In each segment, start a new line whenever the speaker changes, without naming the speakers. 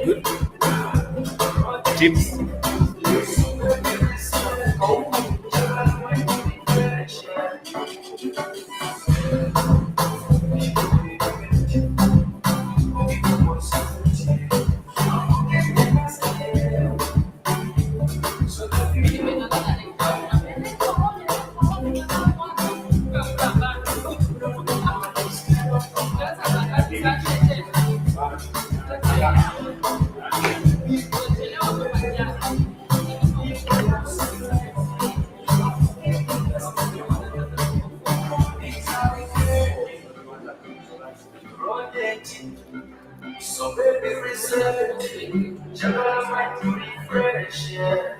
Good tips.
So baby, reset. Just like to refresh, yeah.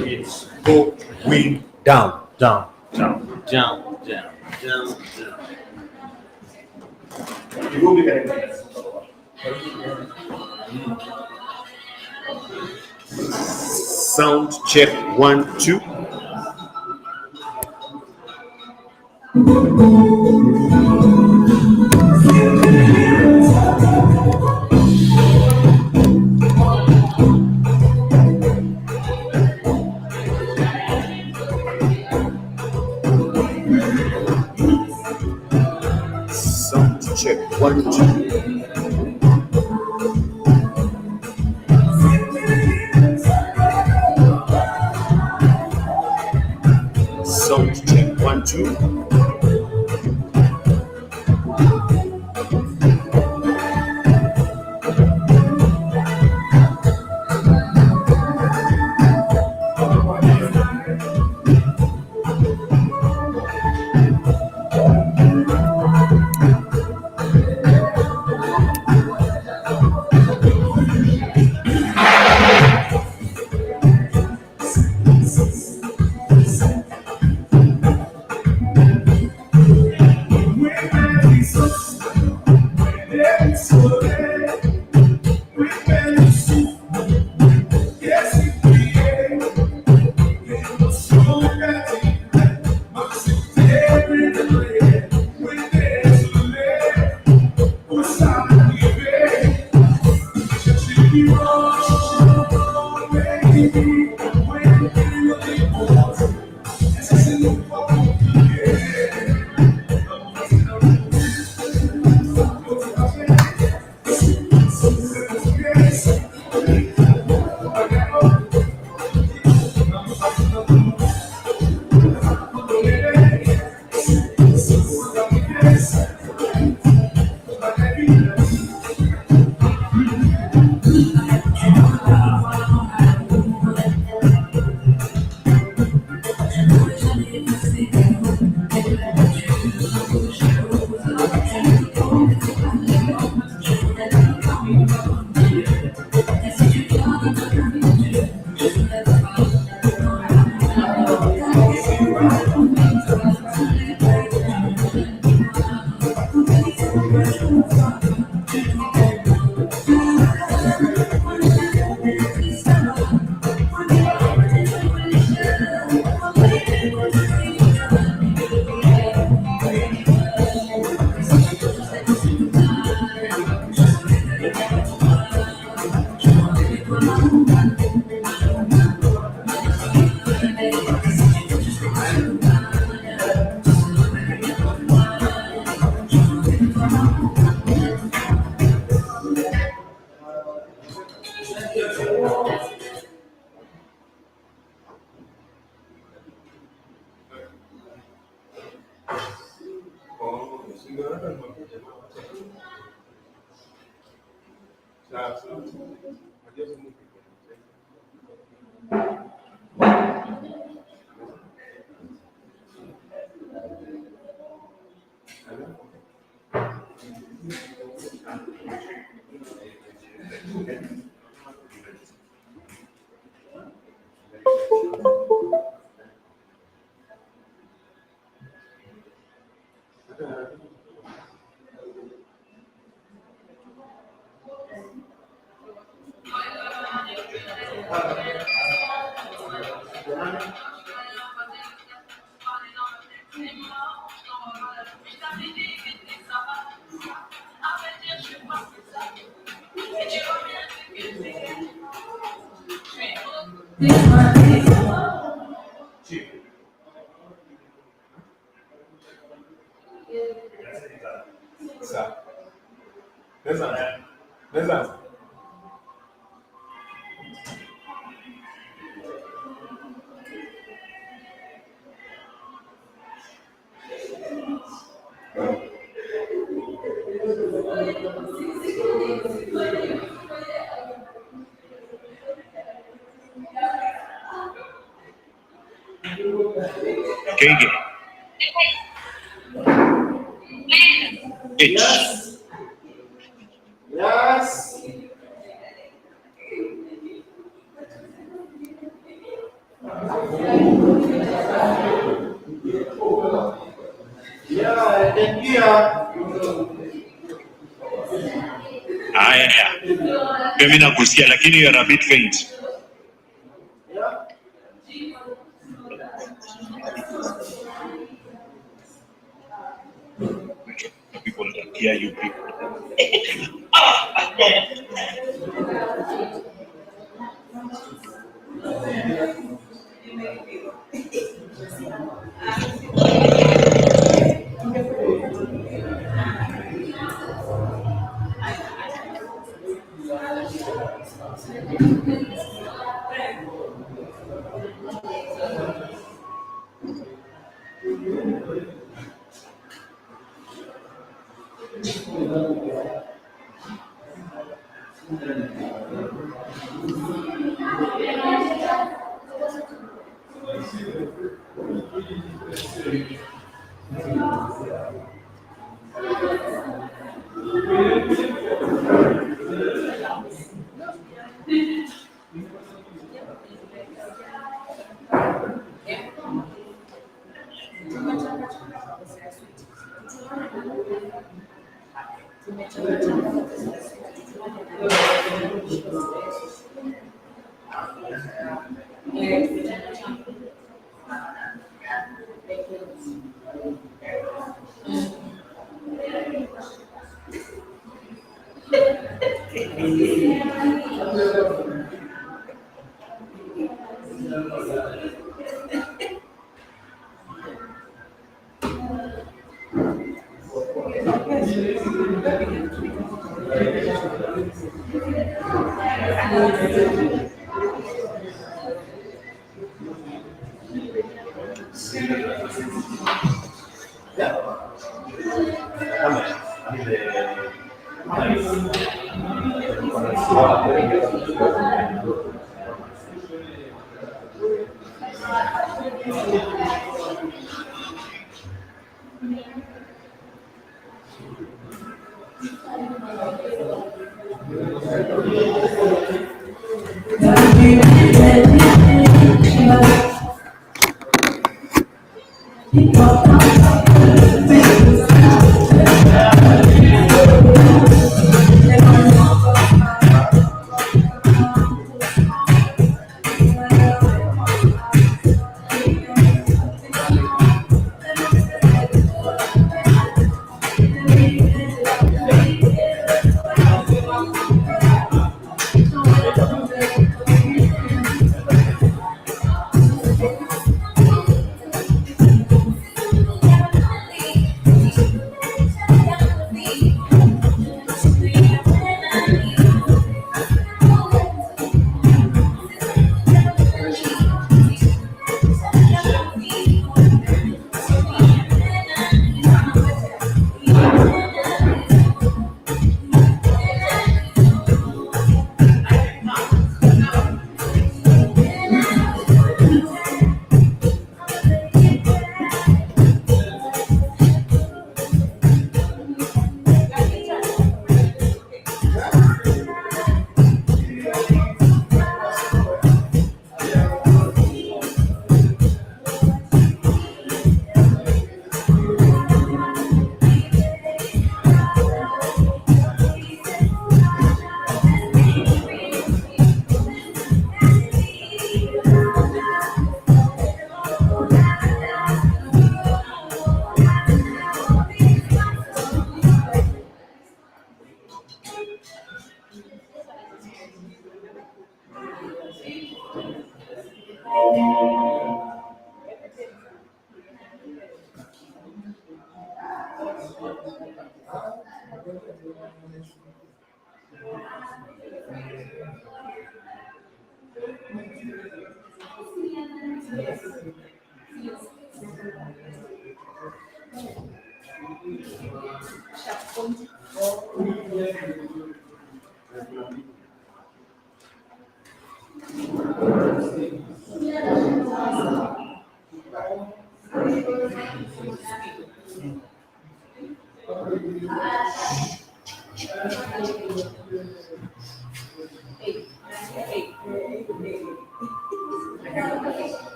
It's going down, down, down, down, down, down, down. You will be connected. Sound check 1 2. Sound check 1 2. Sound check 1 2. KG. H.
Yes. Yeah, I can hear.
Haya, mimi nakusikia lakini you're a bit faint.
Yeah.
People that hear you people.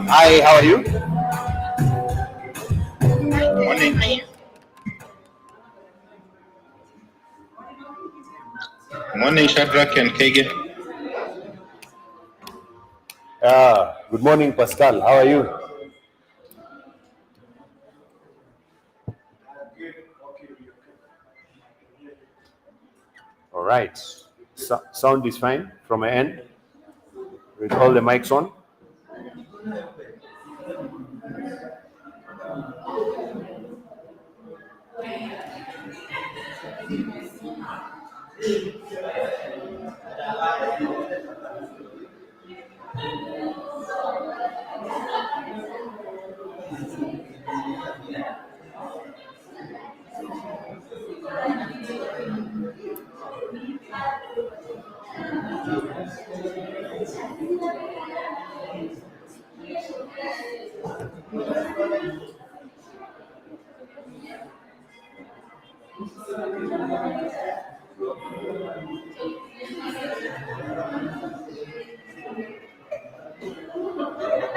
Hi, how are you?
Morning. Morning, Shadrach and Kege.
Good morning, Pascal. How are you? All right. Sound is fine from my end with all the mics on.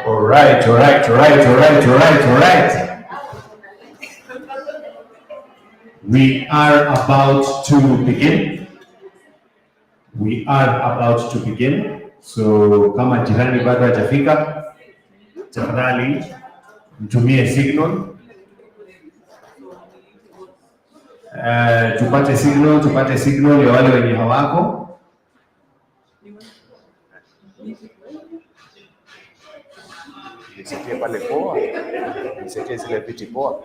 All right. We are about to begin. So kama jirani bado hajafika, tafadhali mtumie signal. Tupate signal ya wale wenye hawako. Nisetie pale poa. Nisetie zile viti poa.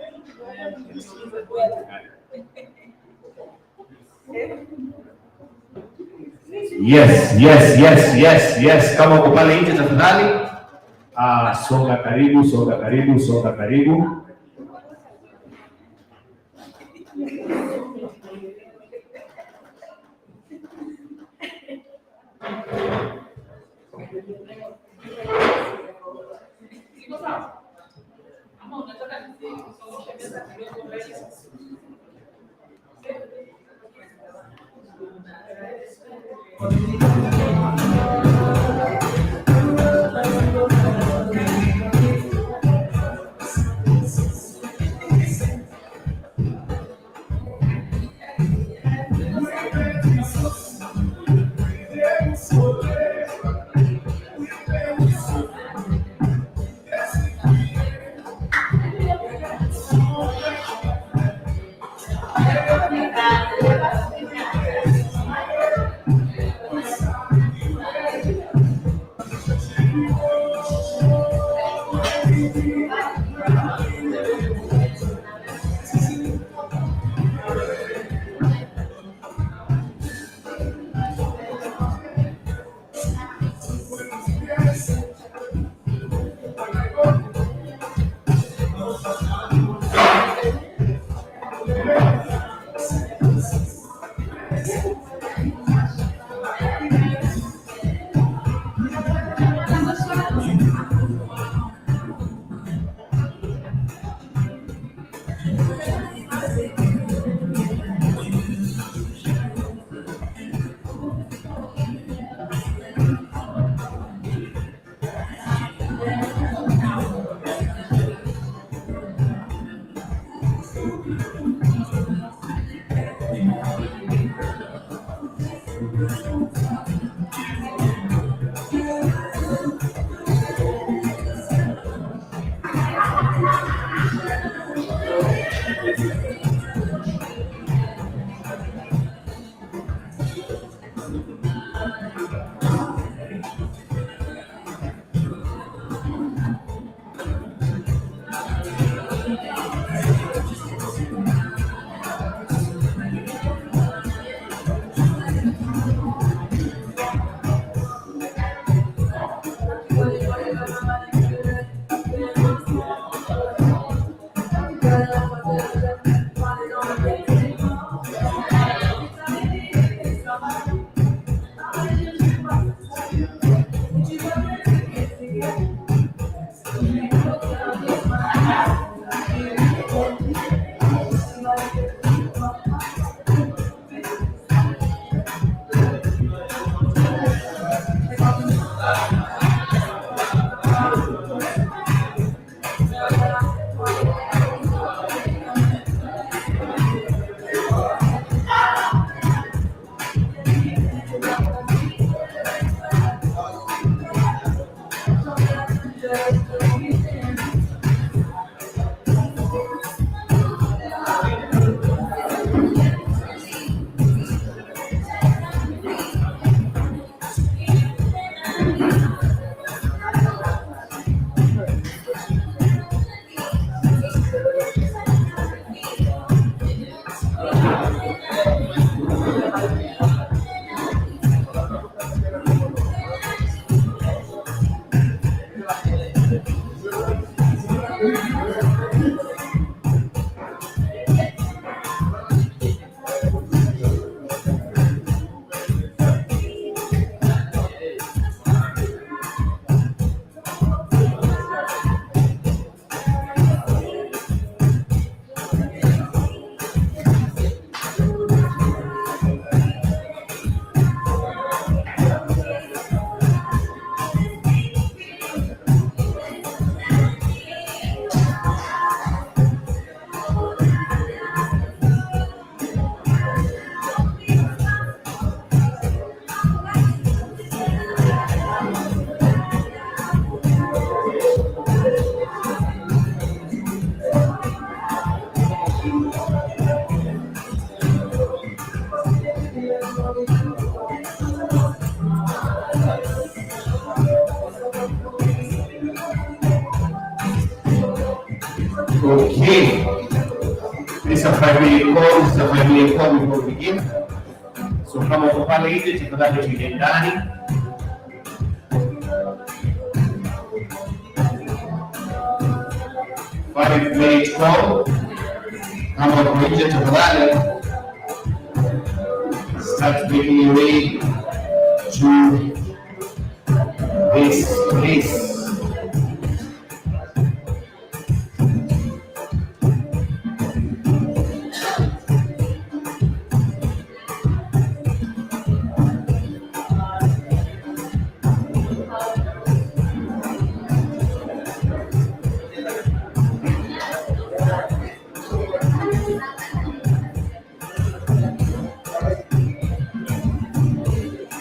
Yes. Kama uko pale nje tafadhali. Songa karibu. Okay. This is a 5 minute call. This is a 5 minute call before we begin. So kama uko pale nje, tafadhali tuingie ndani. Five-minute call. Kama uko nje, tafadhali start making your way to this place.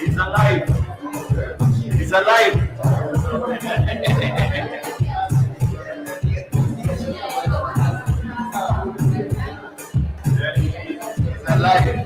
It's alive. It's alive. It's alive.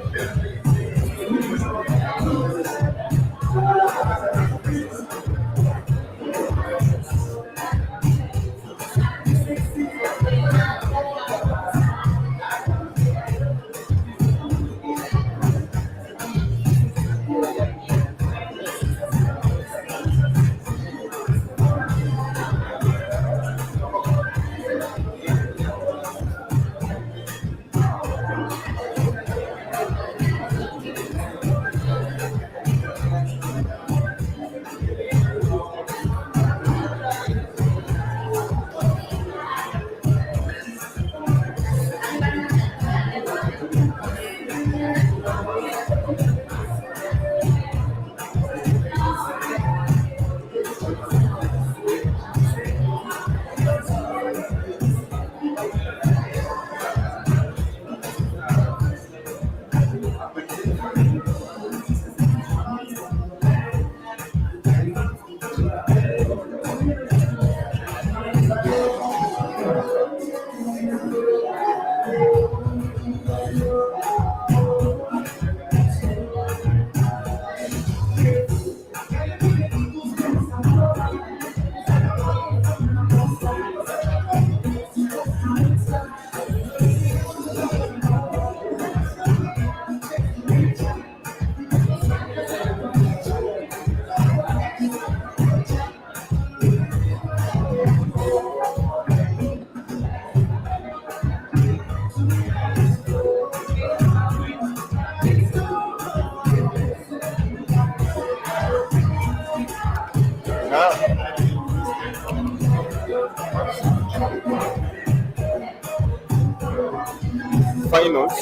Finals.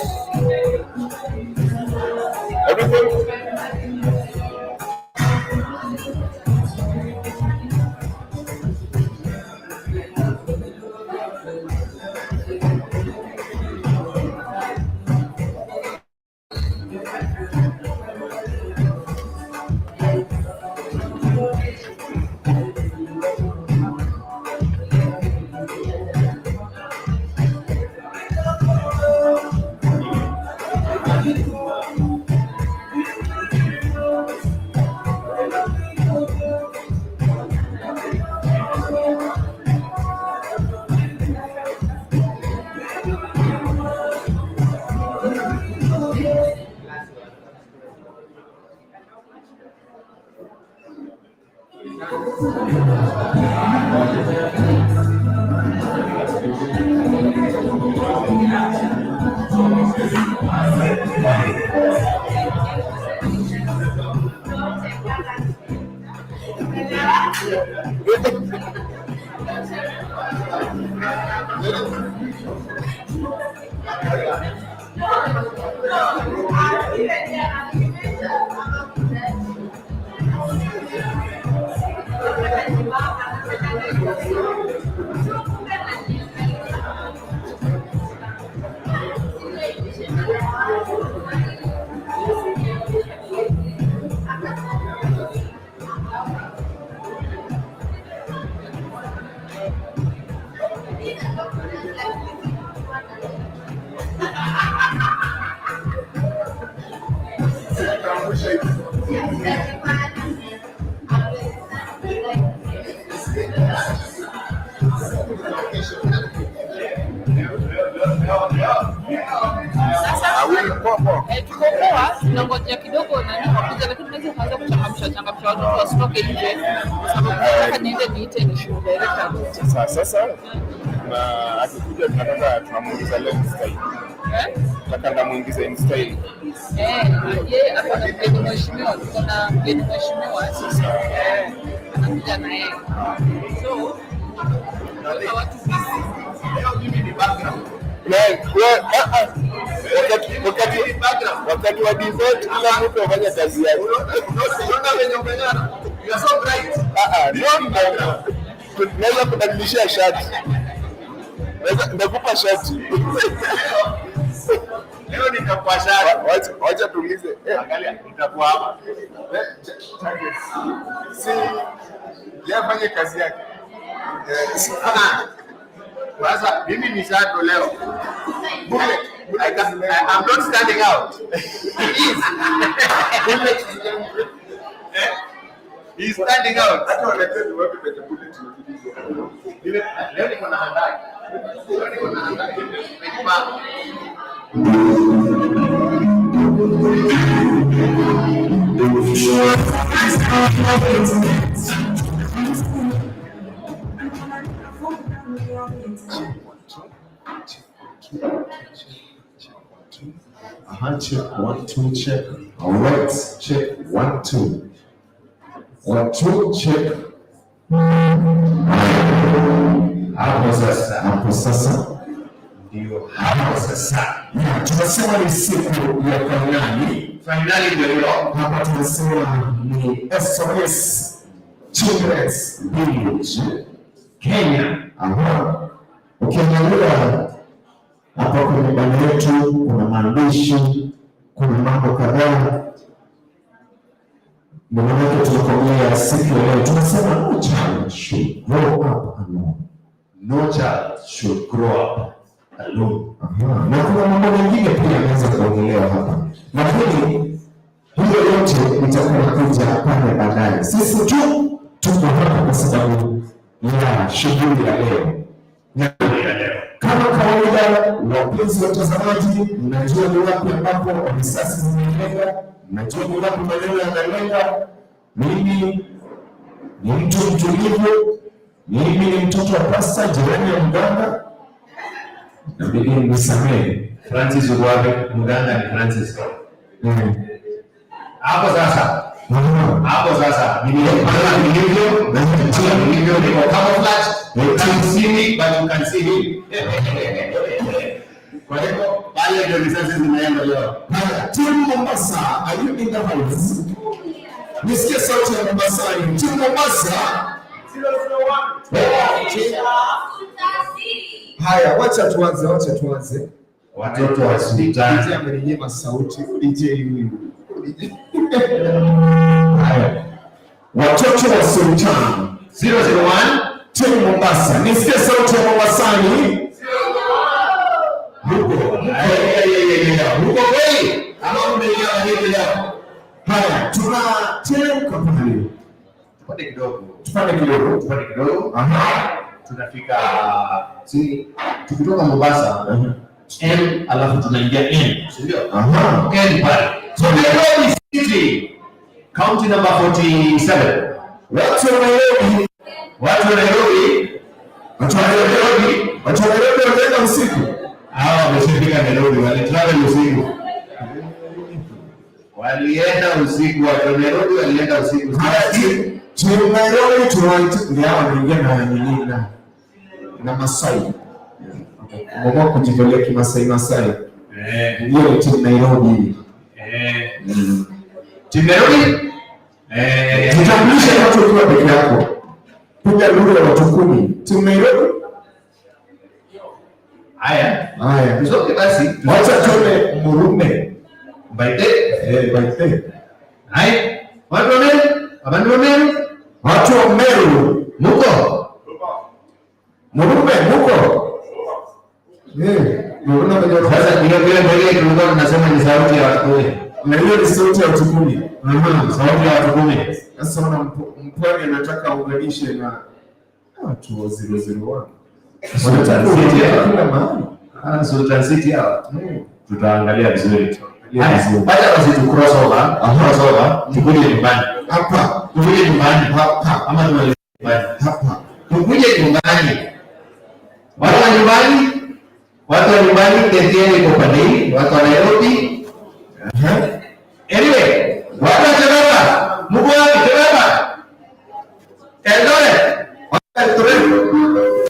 Everything.
Tuko poa, tunangojea kidogo na kuja, lakini tunaweza kuanza kuchangamsha watoto wasitoke nje, kwa sababu nataka niende niite ni shule director.
Sasa na akikuja tunamuingiza leo style. Nataka ndamuingiza in style.
Yeye hapa na mgeni mheshimiwa, tuko na mgeni mheshimiwa sasa. Anakuja na yeye. So,
Leo mimi ni background.
Wakati wa dessert kila mtu afanya kazi yake.
Unaona venye umenyana? You are so bright.
Naweza kubadilishia shati. Nakupa shati.
Leo nitakuwa shati.
Wacha tuulize.
Angalia, nitakuwa hapa.
Si yafanye kazi yake.
Sasa mimi ni shadow leo. I'm not standing out. He is standing out.
Hata wanataka wapi pete bullet tunakidiza.
Leo niko na handai.
Check 1 2 check. All right, check 1 2. 1 2 check. Hapo sasa ndio hapo sasa. Tunasema ni siku ya finali. Finali ndio leo. Hapa tunasema ni SOS Children's Village Kenya. Ukiangalia hapa kwenye bani yetu kuna maandishi, kuna mambo kadhaa. Ndio maana tunakwambia siku ya leo tunasema no child should grow up alone. No child should grow up alone. Na kuna mambo mengine pia yanaweza kuongelewa hapa, lakini hiyo yote itakuja pale baadaye. Sisi tu tuko hapa kwa sababu ya shughuli ya leo. Kama kawaida, wapenzi watazamaji, mnajua ni wapi ambapo risasi zinalenga, mnajua ni wapi maneno yanalenga. Mimi ni mtu mtulivu, mimi ni mtoto wa pasta, jirani ya mganga, na bidi nisamehe. Francis Uwabe, mganga ni Francis. Hapo sasa nilipanga nilivyo na nilivyo niko camouflage. You can see me but you can see him. Kwa hiyo pale ndio risasi zinaenda leo. Timu Mombasa, are you in the house? Nisikie sauti ya Mombasa. Timu Mombasa 001. Haya, wacha tuanze. Watoto wa Sultan amenyima sauti DJ huyu. Haya. Watoto wa Sultan 001 timu Mombasa. Nisikie sauti ya Mombasani. Huko kweli? Ama umeiona hivi leo? Haya, tuna timu kapani. Tupande kidogo. Tunafika tukitoka Mombasa. M alafu tunaingia N, si ndio? N pale. So Nairobi City, county number 47. Watu wa Nairobi wanaenda usiku. Hawa wamefika Nairobi, walitravel usiku. Watu Nairobi walienda usiku. Timu Nairobi tunaingia na Masai. Mmoja kujivalia kimasai. Ndio timu Nairobi. Timu Nairobi? Tutambulishe watu kwa peke yako. Piga lugha ya watu 10. Timu Nairobi? Haya. Tusoke basi. Wacha tuone Murume. Baite. Hai. Watu wa Meru. Muko? Murume, muko? Sasa vile tulikuwa tunasema ni sauti ya watu 10. Na hiyo ni sauti ya watu 10. Sauti ya watu 10. Sasa mpwani anataka unganishe na watu wa 001. Sultan City hawa. Sultan City hawa. tutaangalia vizuri. Baada ya sisi cross over, tukuje nyumbani. Hapa. Tukuje nyumbani hapa. Ama tunaleta nyumbani hapa. Tukuje nyumbani. Watu wa nyumbani ketieni kwa pande, watu wa Nairobi. Anyway, watu wa Tabora, mko wapi Tabora? Eldoret. Watu wa Eldoret.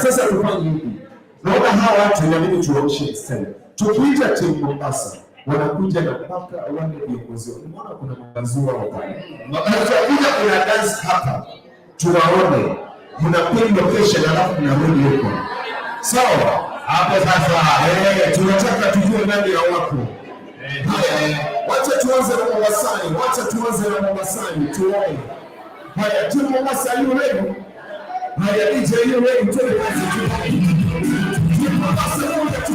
Sasa tufanye hivi. Naona hawa watu inabidi tuwaoshe sana. Tukiita timu Mombasa, wanakuja na mpaka wale viongozi. Unaona kuna mazua hapa. Tunakuja kuna dance hapa. Tuwaone. Kuna pay location alafu tunarudi huko. Sawa? Hapo sasa tunataka tujue nani ya wako. Wacha tuanze na Mombasani. Tuone. Haya, timu Mombasa yule. Haya, DJ yule mtoe kazi tu. Timu Mombasa moja tu.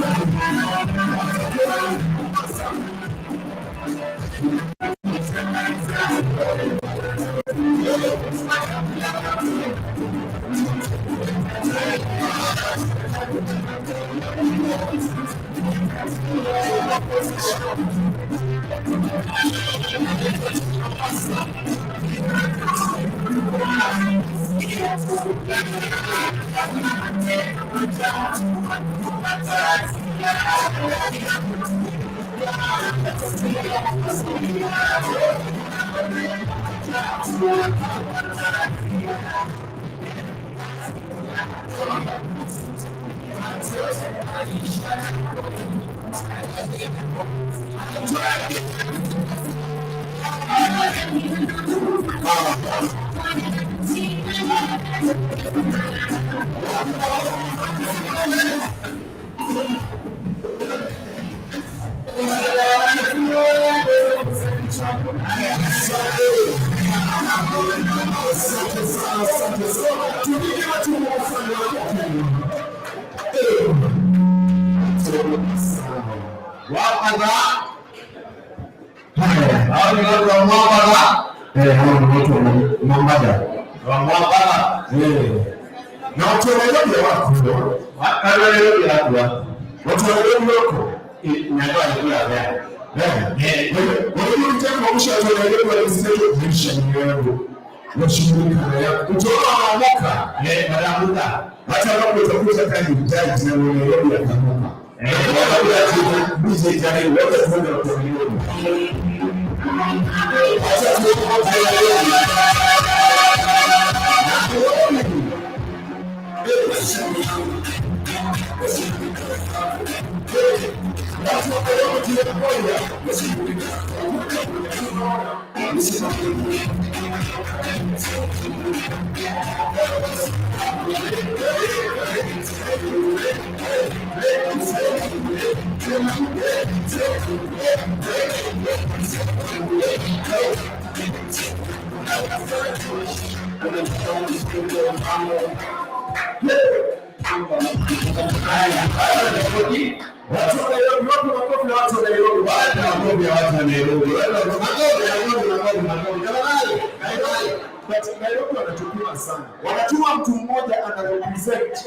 Wanatuma mtu mmoja anarepresent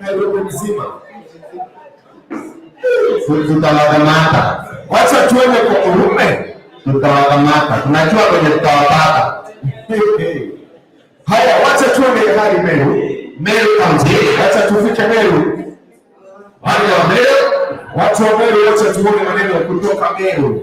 Nairobi mzima. Tutawakamata. Wacha tuende kwa urume. Tutawakamata. Tunajua kwenye tutawapata. Haya, wacha tuende hadi Meru County. Wacha tufike Meru. Watu wa Meru, wacha tuone maneno kutoka Meru.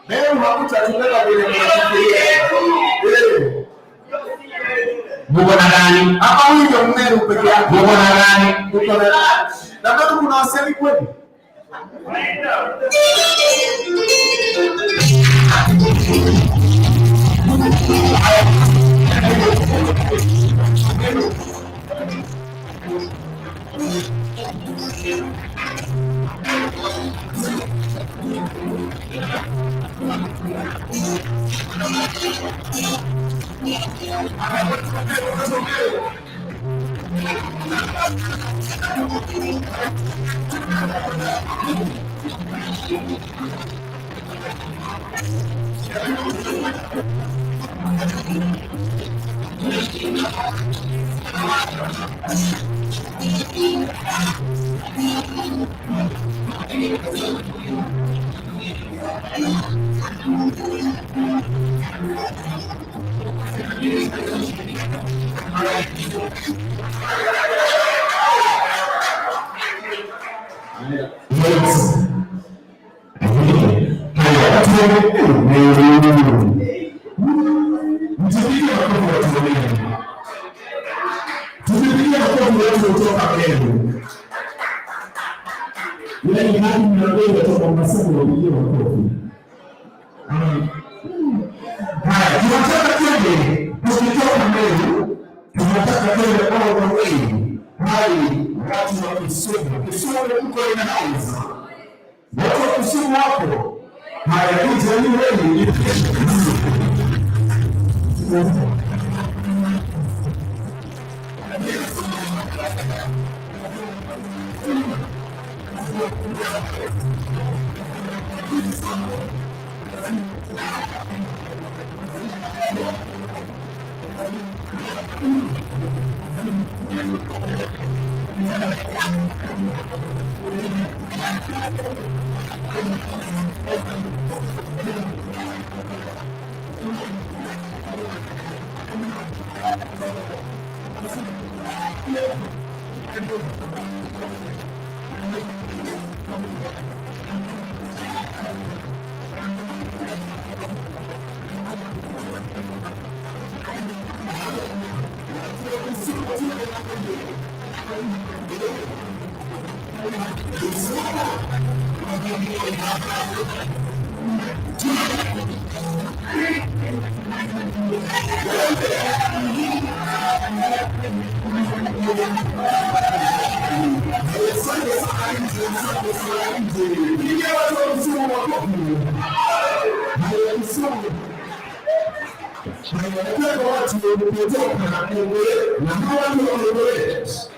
Meru hakutatuleta kwenye kufikiria. Mungu na nani? Hapa huyu ndio Meru peke yake. Mungu na nani? Na bado kuna wasemi kweli?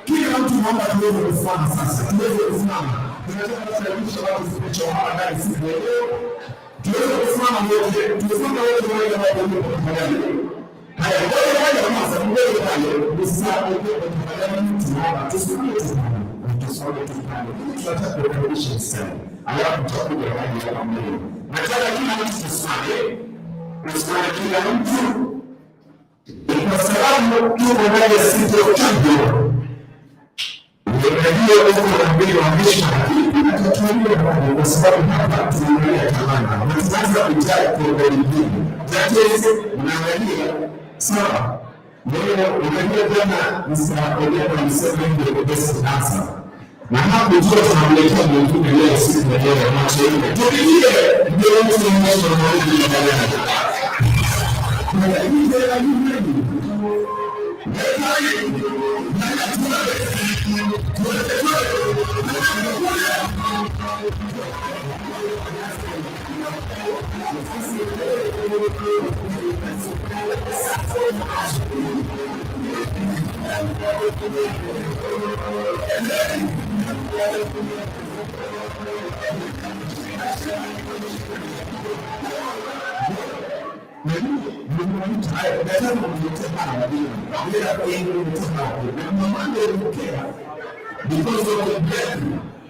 Kila mtu naomba tuweze kusimama sasa, tuweze kusimama. Tunataka kusababisha watu kuchomoa ndani siku ya leo. Tuweze kusimama wote, tusimame wote kwa ile mambo yetu tafadhali. Haya, wewe moja kwanza, wewe pale, usimame kwa tafadhali, tunaomba tusimame tusimame. Tusimame tusimame. Tunataka kurekebisha sana. Alafu tutakuja kwa ajili ya Mungu. Nataka kila mtu tusimame. Tusimame kila mtu. Kwa sababu tuko ndani ya siku ya Mungu. Ndio uko na mbele wa maisha tunatulia kwa sababu hapa tunaangalia tamana. Tunaanza kujali kwa wengine. Tatizo unaangalia sawa. Leo unaangalia tena msaada kwa msemo ndio kwa best answer. Na hapo ndio tunamletea mwingine leo siku ya leo macho yetu. Tulie ndio mtu mmoja mmoja angalia.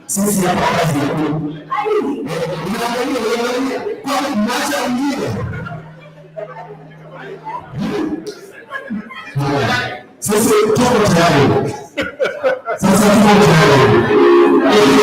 Sisi hapa kazi ya Mungu. Unaangalia kwa macho mwingine. Sisi tuko tayari. Sasa tuko tayari.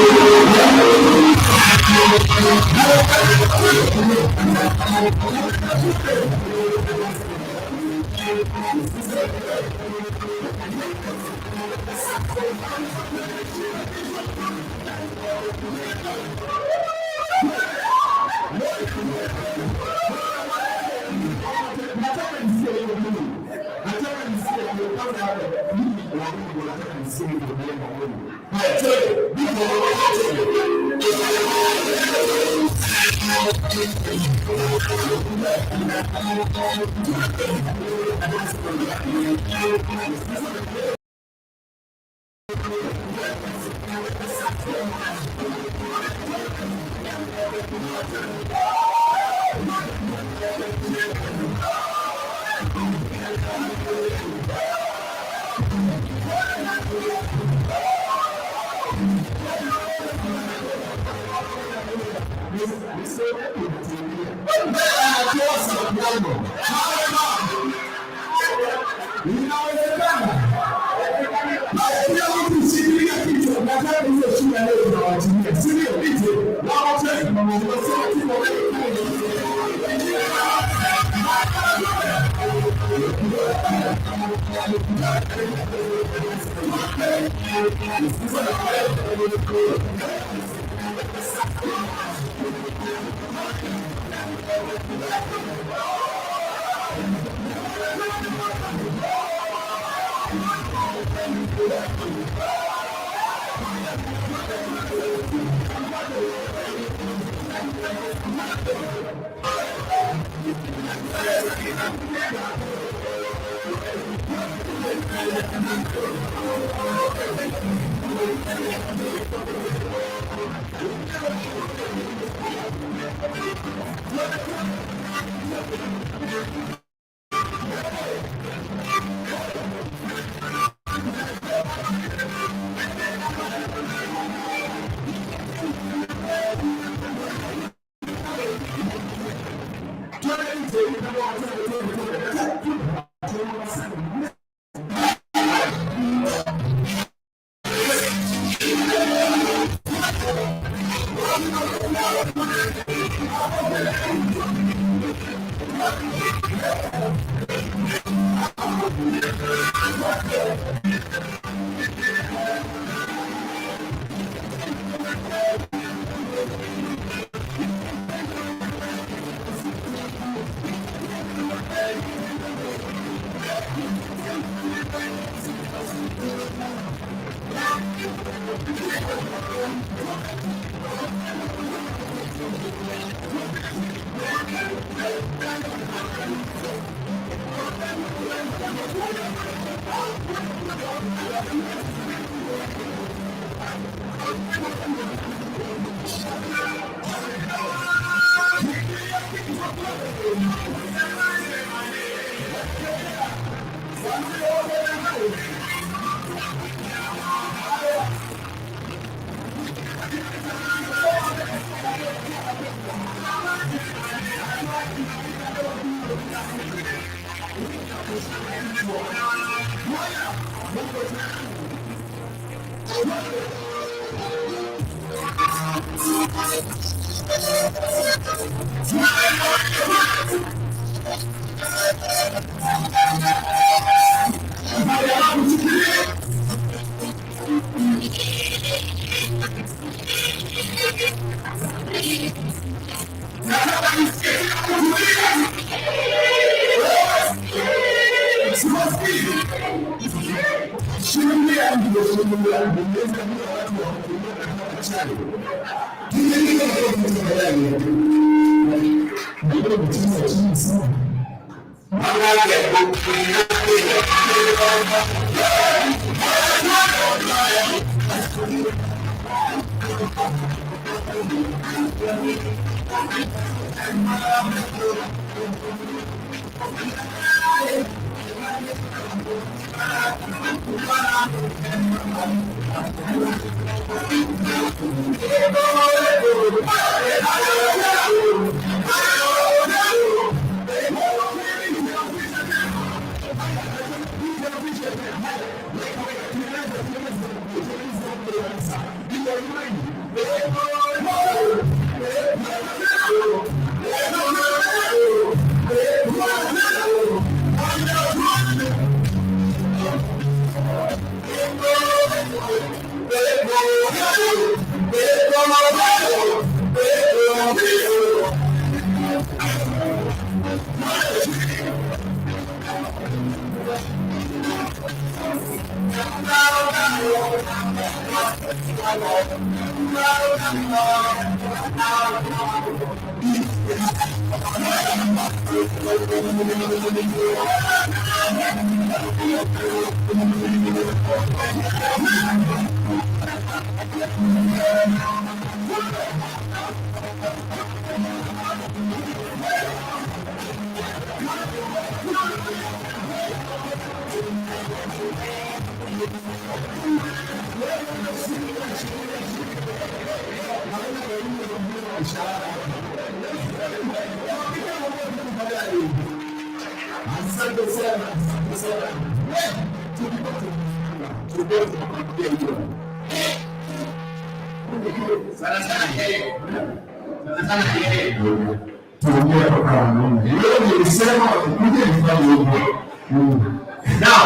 Now,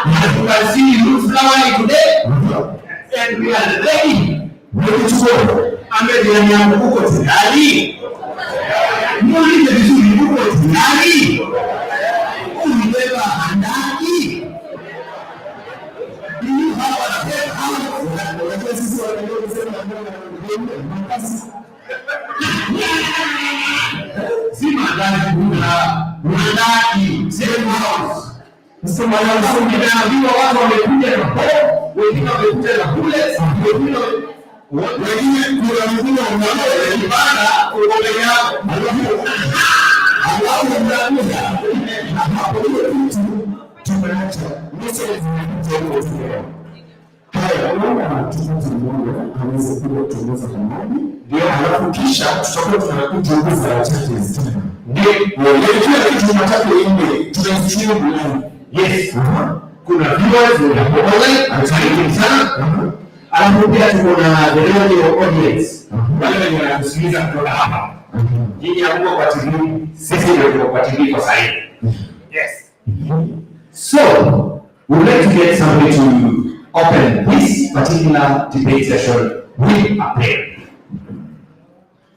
as you can see, you flower today, and we are ready. Ready to go. Amejani huko tayari. Muulize vizuri huko tayari. Umebeba handaki. You have a step out. Sisi wanasema Sima ndani kuna handaki, same house. Sema leo nimeambiwa watu wamekuja na hope, wengine wamekuja na bullets, wengine kuna mwingine unaona ibada kuogelea alafu mnakuja hapo tumeacha message zinazotolewa. Haya, unaona tunazungumza hawezi kuwa tuongoza pamoja. Ndio alafu kisha tutakuwa tunakuchunguza wachache tena. Ndio kila kitu tunataka iende tunaisikia fulani. Yes. Kuna viewers na online asante sana. Alafu pia tuko na the radio audience. Wale wenye wanatusikiliza kutoka hapa. Nyinyi hapo kwa TV, sisi ndio tuko kwa TV kwa sasa. Yes. So, we would like to get somebody to open this particular debate session with a prayer.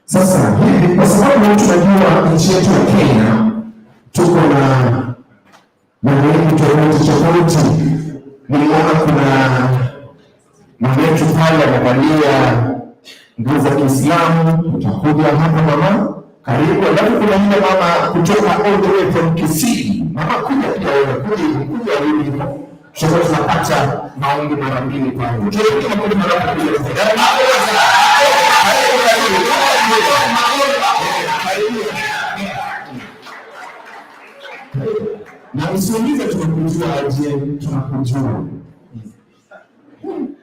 Sasa hivi kwa sababu tunajua nchi yetu ya Kenya tuko na madhehebu tofauti. Niliona kuna mwenzetu pale amevalia nguo za Kiislamu, utakuja hapa mama, karibu. Alafu kuna yule mama kutoka all the way from Kisii, mama kuja pia wewe, kuja hivi. Sasa tunapata maombi mara mbili pale. Tunakuja maombi mara mbili. Na usiulize tunakujua aje, tunakujua.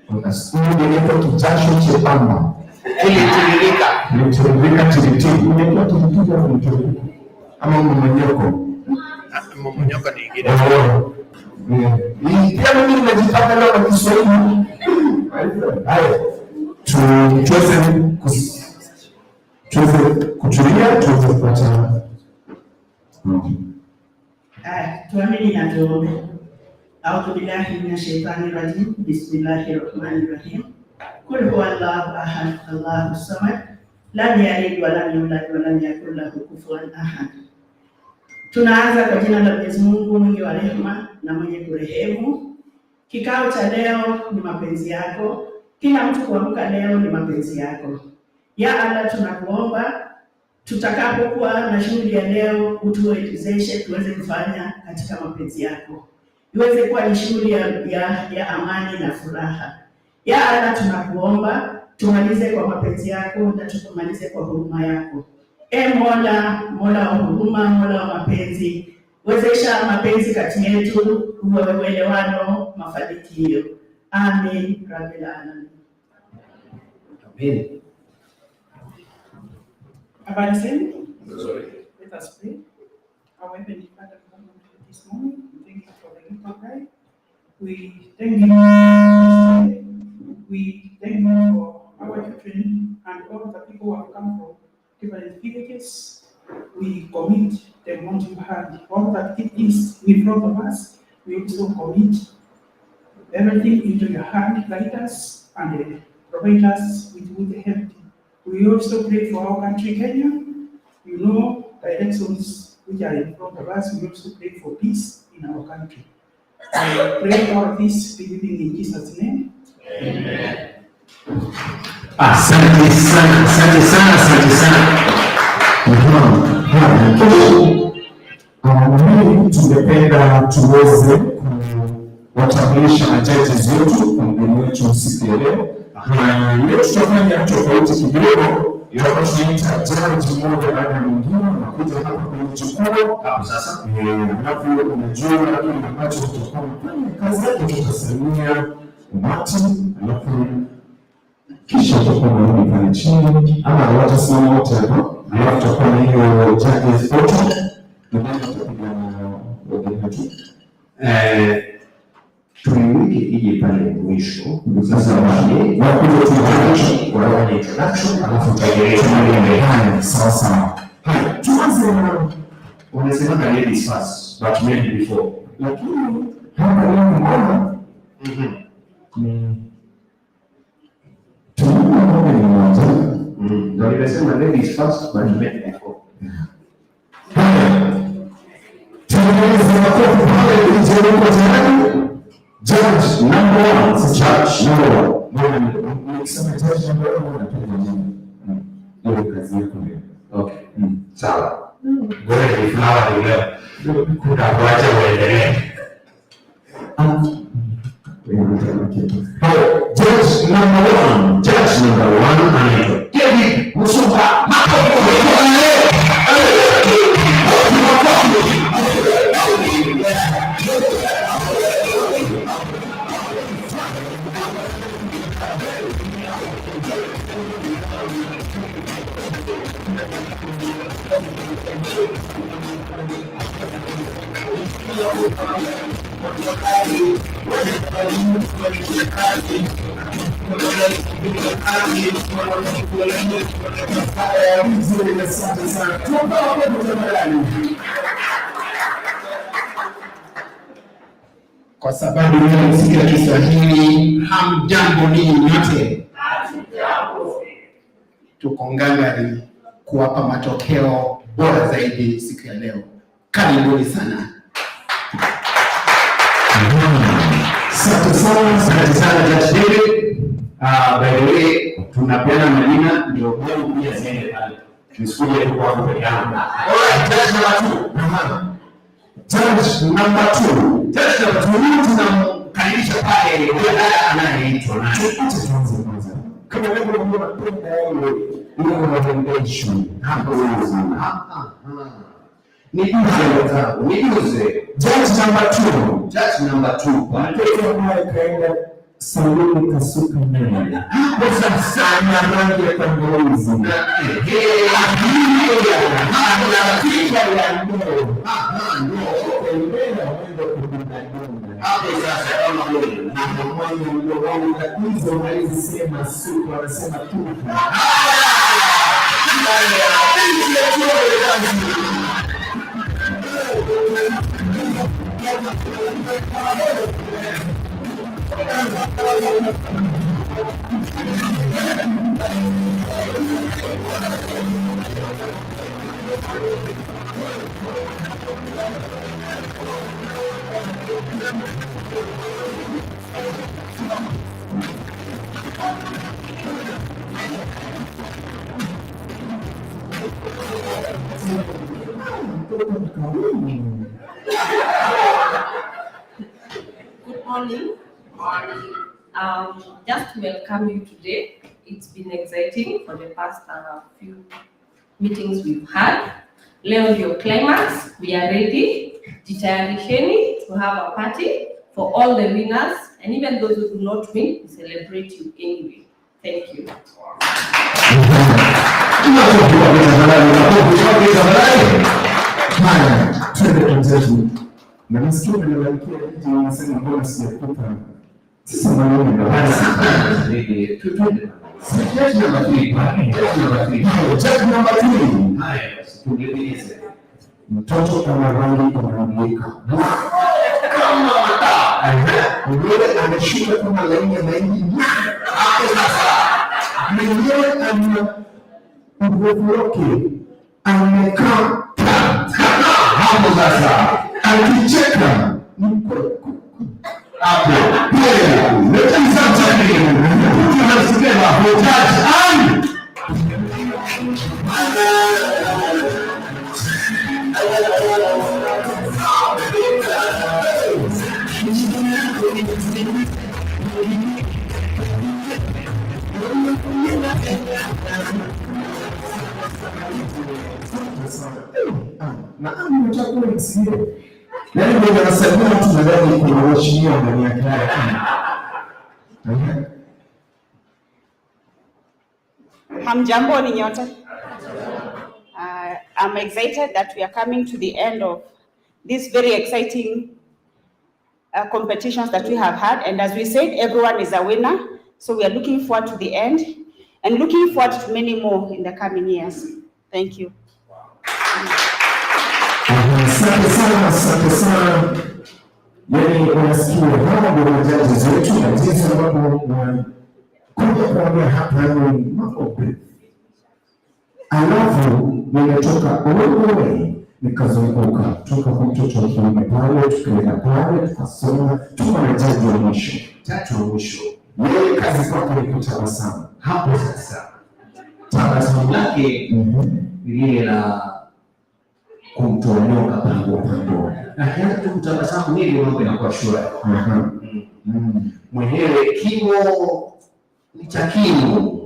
Unasikia ndio kijasho chepamba. Ilitiririka tiritibu. Unaitwa tiritibu au tiritibu? Ama mmonyoko?
Mmonyoko ni ingine.
Pia mimi nimejipaka leo kwa Kiswahili. Haya. Tuweze kutulia, tuweze kupata.
Tuamini na tuombe. A'udhu billahi minash shaitani rajim. Bismillahir rahmanir rahim. Qul huwallahu ahad, Allahus samad, lam yalid wa lam yulad wa lam yakul lahu kufuwan ahad. Tunaanza kwa jina la Mwenyezi Mungu mwingi wa rehema na mwenye kurehemu. Kikao cha leo ni mapenzi yako. Kila mtu kuamka leo ni mapenzi yako. Ya Allah, tunakuomba tutakapokuwa na shughuli ya leo utuwezeshe tuweze kufanya katika mapenzi yako. Iweze kuwa ni shughuli ya amani na furaha. Ya Allah, tunakuomba tumalize kwa mapenzi yako na tukumalize kwa huruma yako. Mola wa huruma, Mola wa mapenzi, wezesha mapenzi kati yetu, uelewano, mafanikio. Amin rabbil alamin.
Amen.
Habari zenu? Let us pray. Our Heavenly Father, we come to you this morning. Thank you for the gift of life. We thank you. We thank you for our children and all the people who have come from different villages. We commit them unto your hand. All that it is in front of us, we also commit everything into your hand. Guide us and provide us with good health. We also pray for our country, Kenya. You know the elections which are in front of us. We also pray for peace in our country. I pray all of this believing in Jesus' name.
Amen. Asante sana, asante sana, asante sana. Mimi tungependa tuweze kuwatambulisha majaji wetu kwa mgeni wetu siku ya leo. Leo tutafanya tofauti kidogo, tunaita jaji mmoja baada ya mwingine anakuja hapa kwenye jukwaa hapo sasa. Alafu unajua kile ambacho tutakuwa tunafanya kazi yake, tutasalimia umati, alafu kisha tutakuwa tunarudi pale chini ama watu sio wote hapo, alafu tutakuwa na hiyo judges photo na tutapiga wageni wetu tuliweke ije pale mwisho. Sasa wakuja tunaanza kwa introduction, alafu tutaendelea sawa sawa. Haya, tuanze na wanasema ladies first but maybe before, lakini hapa leo mbona ndio nimesema ladies first but maybe before. Tunaanza na kwa pale ndio tayari. Judge number one, judge number one. Nikisema judge number one napenda nini? Ndio kazi yako leo. Okay. Sawa. Bora ni flower ni leo. Kuna kuacha uendelee. Judge number one, judge number one anaitwa David Musumba. Kwa sababu mnasikia Kiswahili, hamjambo ninyi nyote. Tuko ngangari kuwapa matokeo bora zaidi siku ya leo. Karibuni sana. Asante sana Judge David. By the way, tunapeana majina ndio bwana pia ziende pale. Nisikuje tu kwa peke yangu. Judge number 2. Judge number 2 tunamkaribisha pale dada anayeitwa na kama wewe unapenda ile recommendation hapo sana. Nijuze. Judge number 2 pale kaenda saluni kasuka nywele. Hapo sasa na rangi ya tangawizi. Hapo sasa kama wewe na mmoja ndio wao tatizo walizisema supu wanasema tu.
Good morning. Just to welcome you today. It's been exciting for the past few meetings we've had. Leo ndio climax. We are ready. Jitayarisheni to have a party for all the winners, and even those who do not win, we celebrate you anyway. Thank you.
Mtoto ana rangi inabadilika. Kama mataa. Yule ameshika kama laini ya mahindi. Hapo sasa. Yule ana urefu wake. Amekaa. Hapo sasa. Akicheka. Hapo. Leta msamaha. Tunasikia for Judge Anne. Nani mwenye anasema mtu nadhani kuna waheshimiwa ndani yake.
Hamjambo ni nyote. I'm excited that we are coming to the end of these very exciting competitions that we have had, and as we said, everyone is a winner, so we are looking forward to the end and looking forward to many more in the coming years. Thank you.
Asante sana, asante sana. Yani unasikia hawa ndio majaji zetu na jinsi ambavyo kuja kuongea hapa ni mambo. Alafu nimetoka all the way nikazunguka toka kwa mtoto wa kiume pale, tukaenda pale tukasoma, tuko na jaji wa mwisho, tatu wa mwisho. Yeye kazi kwake ni kutabasamu. Hapo sasa tabasamu lake ni lile la kumtonyoka pango. Na hata tukutabasamu hili mambo yanakuwa shwari. Mwenyewe kimo ni cha kimo.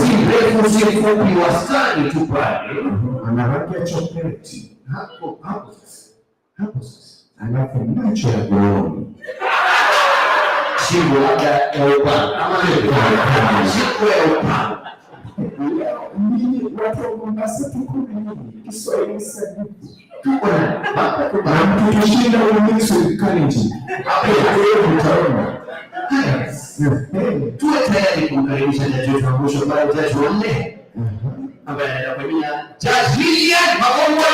Si refu si fupi, wastani tu pale. Ana rangi ya chokoleti. Hapo sasa. Alafu macho ya gooni. Shingo labda ya upanga. Ama shingo ya upanga. Watu wa Mombasa tuko na Kiswahili sana. Tuko na mtushinda ulimwengu kalinji. Hapo leo mtaona. Tuwe tayari kumkaribisha jaji wetu wa mwisho pale, jaji wa nne ambaye anaenda kuimia Jaji Lilian Magombo.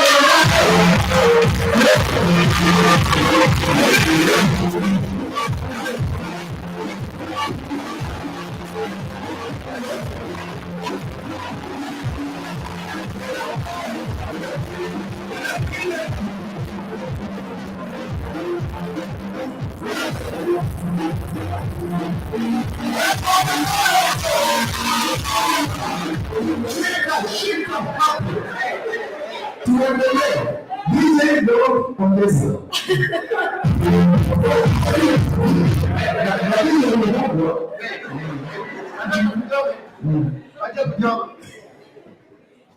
Tuendelee. DJ ndio ongeza.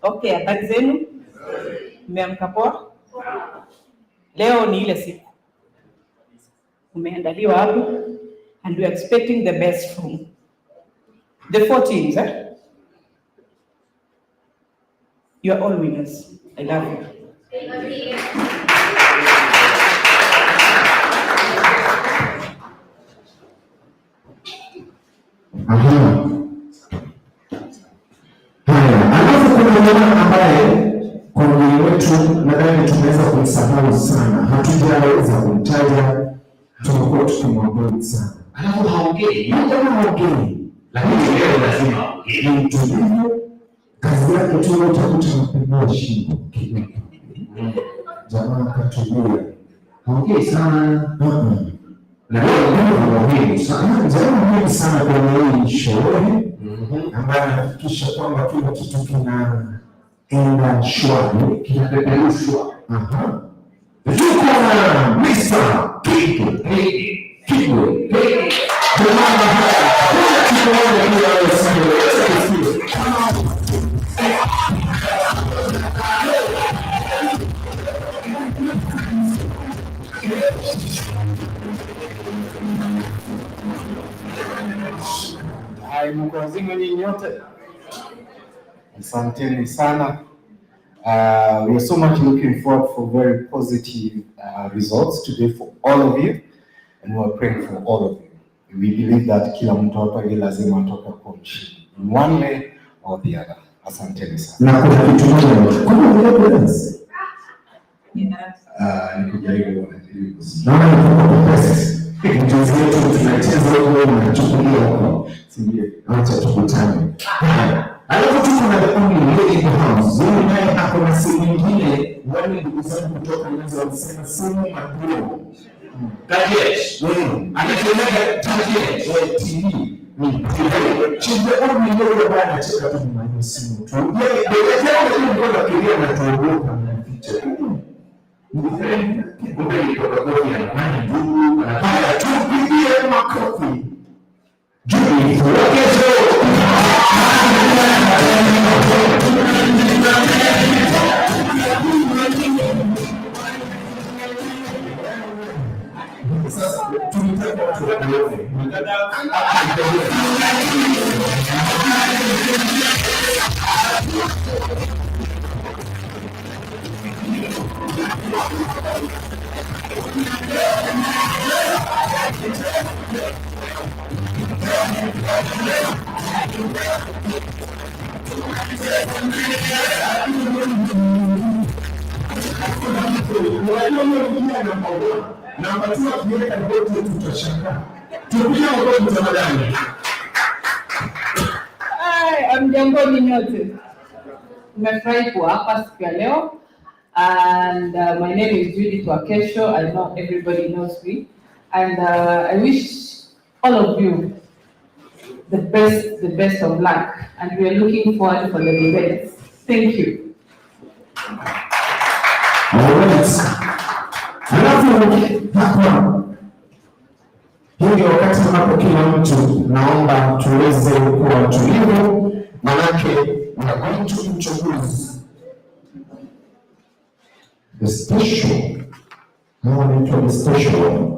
Okay, habari zenu? Mmeamka poa? Leo ni ile siku. Umeandaliwa hapo and we are expecting the best from the 4 teams, You are all winners. I love you.
Alafu kuna mwana ambaye kwa mwili wetu nadhani tunaweza kumsahau sana. Hatujaweza kumtaja, tumekuwa tukimwabudu sana. Alafu haongei, lakini leo lazima aongee. Kazi yake tu utakuta mpigwa shingo kidogo. Jamaa katulia. Haongei sana. Na leo ndio muhimu sana. Jamaa muhimu sana kwenye hii sherehe. Ambaye anahakikisha kwamba kila kitu kinaenda shwari, kinapeperushwa. Tuko na Mr. Kigwe.
Mko wazima nyinyi nyote? Asanteni sana. We are so much looking forward for very positive results today for all of you, and we are praying for all of you. We believe that kila mtu hapa lazima atoke kwa mshindi in one way or the other. Asanteni sana.
Na kuna kitu moja. Kuna vile dance.
Ni kujaribu kuelewa.
Naona ni pesa. Mchezo wetu tunacheza huko na chukulia huko. Sije acha tukutane. Alafu tuko na kundi lile in house. Yule naye hapo na simu nyingine, wale ndugu zangu kutoka Mwanza wanasema simu mabuo. Kajesh, wewe. Anasema kajesh, TV. Chinde only yule bwana cheka tu mwenye simu tu. Yeye ndio mkono kilia na tuogopa na ficha. Kumbe ni kwa sababu ya ndugu na haya tupigie makofi. Juu kesho. Sasa tunataka tuelewe. Namba 2 akiweka ripoti yetu tutashangaa. Tupigie makofi tafadhali.
Mjamboni nyote. Nimefurahi kuwa hapa siku ya leo. And my name is Judith Wakesho. I know everybody knows me. And I wish all of you the best of luck. And we are looking forward for the debates. Thank you.
Hii ndio wakati ambapo kila mtu naomba tuweze kuwa tulivu, manake we are going to introduce the special. Hawa wanaitwa the special.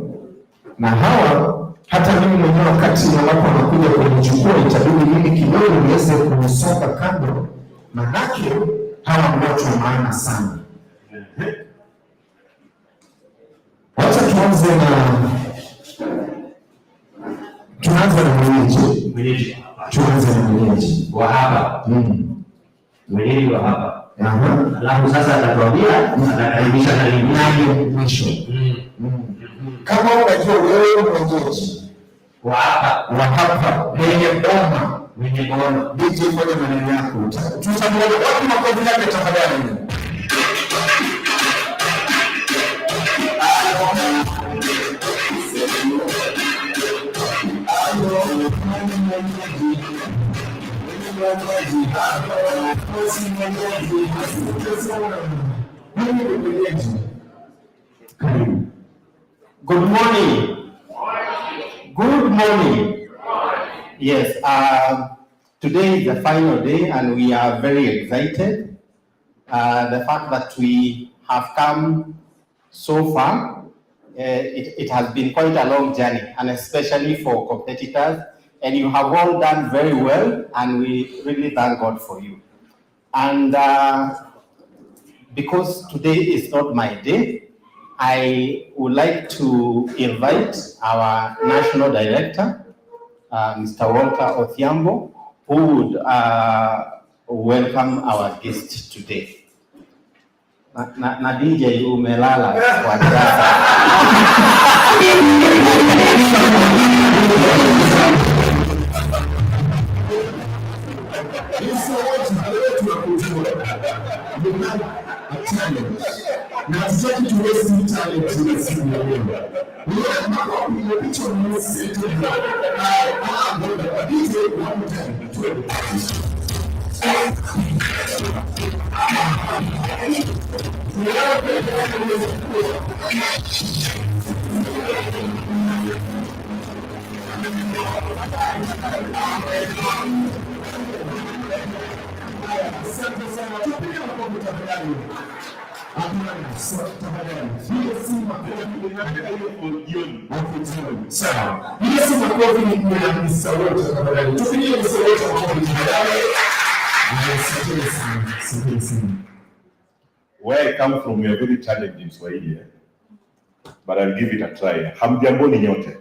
Na hawa hata mimi mwenyewe wakati ambapo anakuja kunichukua itabidi mimi kidogo niweze kumsonga kando, manake hawa ni watu wa maana sana. Wacha tuanze na mwenyeji. Tuanze na mwenyeji
wa hapa. Mwenyeji wa hapa. Alafu sasa atatuambia atakaribisha karibishaji
mwisho. Kama unajua wewe mwenyeji
wa hapa mwenye boma
DJ fanya maneno yako. Tutamwona wapi makofi yake tafadhali.
Good morning. Good morning. Yes, today is the final day and we are very excited. The fact that we have come so far, it has been quite a long journey, and especially for competitors, and you have all done very well, and we really thank God for you. And because today is not my day, I would like to invite our National Director, Mr. Walter Othiambo, who would welcome our guest today. Na DJ umelala kwa sasa.
Na hatutaki tuwezi talent ile siku ya leo. Wewe mama umepita mwezi tu. DJ one time.
Where I come from, we are very challenging Swahili, but I'll give it a try. Hamjamboni nyote.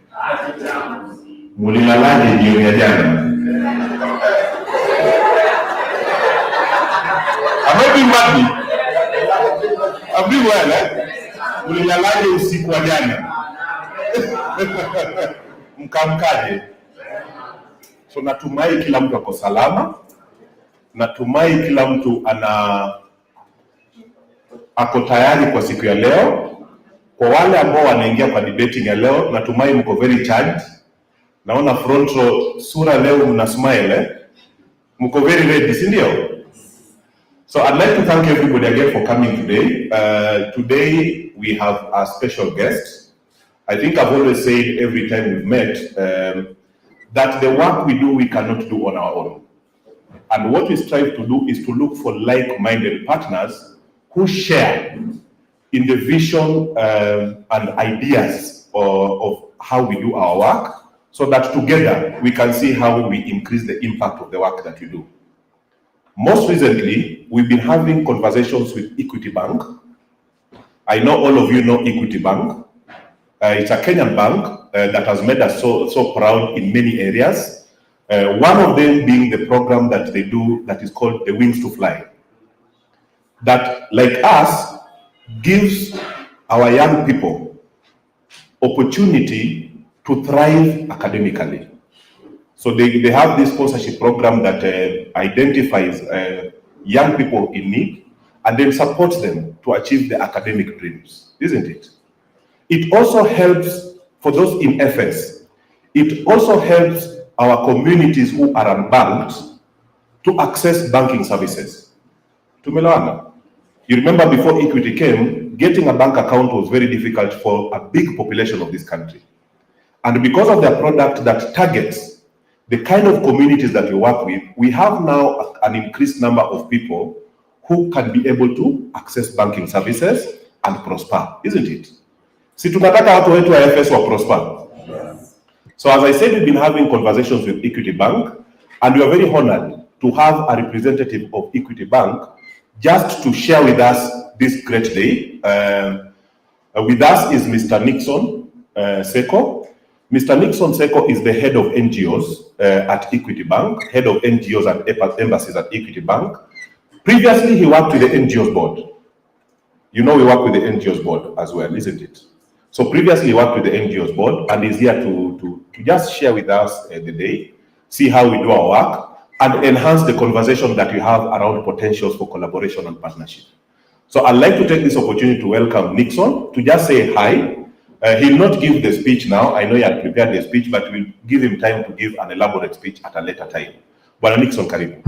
Mulilalaje jioni ya jana? Mulilalaje usiku wa jana? Mkamkaje? So natumai kila mtu ako salama. Natumai kila mtu ako tayari kwa siku ya leo. Kwa wale ambao wanaingia kwa debating ya leo, natumai mko very charged. Naona front row, sura leo mna smile, Mko very ready, si ndio? So I'd like to thank everybody again for coming today. Today we have a special guest. I think I've always said every time we've met that the work we do, we cannot do on our own. And what we strive to do is to look for like-minded partners who share in the vision and ideas of how we do our work, so that together we can see how we increase the impact of the work that we do. Most recently, we've been having conversations with Equity Bank. I know all of you know Equity Bank. It's a Kenyan bank that has made us so proud in many areas. One of them being the program that they do that is called the Wings to Fly. That, like us, gives our young people opportunity to thrive academically. So they have this sponsorship program that identifies young people in need and then supports them to achieve their academic dreams, isn't it? It also helps, for those in FS, it also helps our communities who are unbanked to access banking services. Tumelewana? You remember before Equity came, getting a bank account was very difficult for a big population of this country. And because of their product that targets the kind of communities that we work with, we have now an increased number of people who can be able to access banking services and prosper, isn't it? Si tunataka watu wetu wa FS wa prosper. Yes. So as I said, we've been having conversations with Equity Bank, and we are very honored to have a representative of Equity Bank just to share with us this great day. With us is Mr. Nixon Seko. Mr. Nixon Seko is the head of NGOs at Equity Bank, head of NGOs and embassies at Equity Bank. Previously, he worked with the NGOs board. You know we work with the NGOs board as well, isn't it? So previously, he worked with the NGOs board and is here to just share with us the day, see how we do our work, and enhance the conversation that we have around potentials for collaboration and partnership. So I'd like to take this opportunity to welcome Nixon to just say hi. He'll not give the speech now. I know he had prepared the speech, but we'll give him time to give an elaborate speech at a later time. Bwana Nixon, karibu.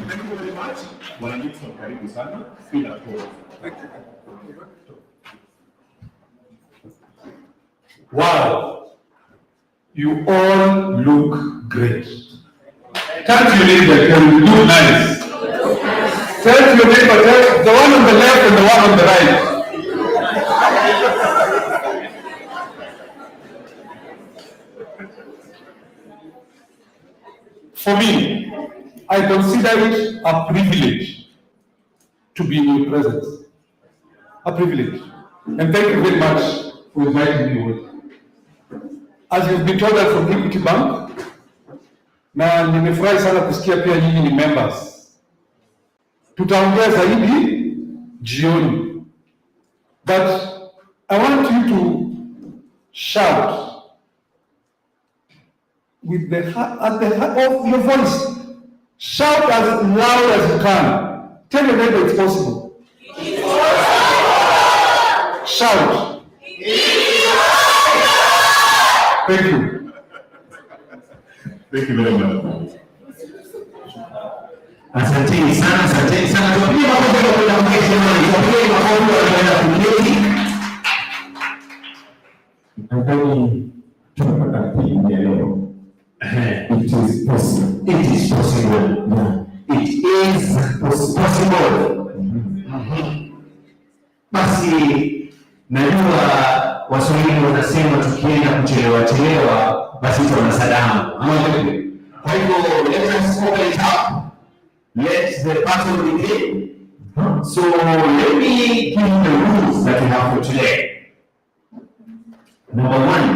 Thank you very much. Bwana Nixon, karibu sana.
Wow, you all look great. Can't you neighbor, you look nice? Tell your neighbor, tell the one on the left and the one on the right. For me, I consider it a privilege to be in your presence. A privilege. And thank you very much for inviting me. As you've been told that from Equity Bank, na nimefurahi sana kusikia pia nyinyi ni members. Tutaongea zaidi jioni. But I want you to shout with the at the heart of your voice. Shout as loud as you can. Tell your neighbor it's possible. Shout. Thank you.
Thank you very much.
Asanteni sana, asanteni sana. Tupige makofi kwa kila mmoja jamani. Tupige makofi kwa kila mmoja.
Nadhani tunapata elimu ya leo. It is possible. It is possible. Yeah. It is possible.
Basi najua Waswahili wanasema tukienda kuchelewa basi tunasadamu. Ama vipi? Kwa hivyo let us open it up. Let the battle begin. So let me give you the rules that we have for today. Number one,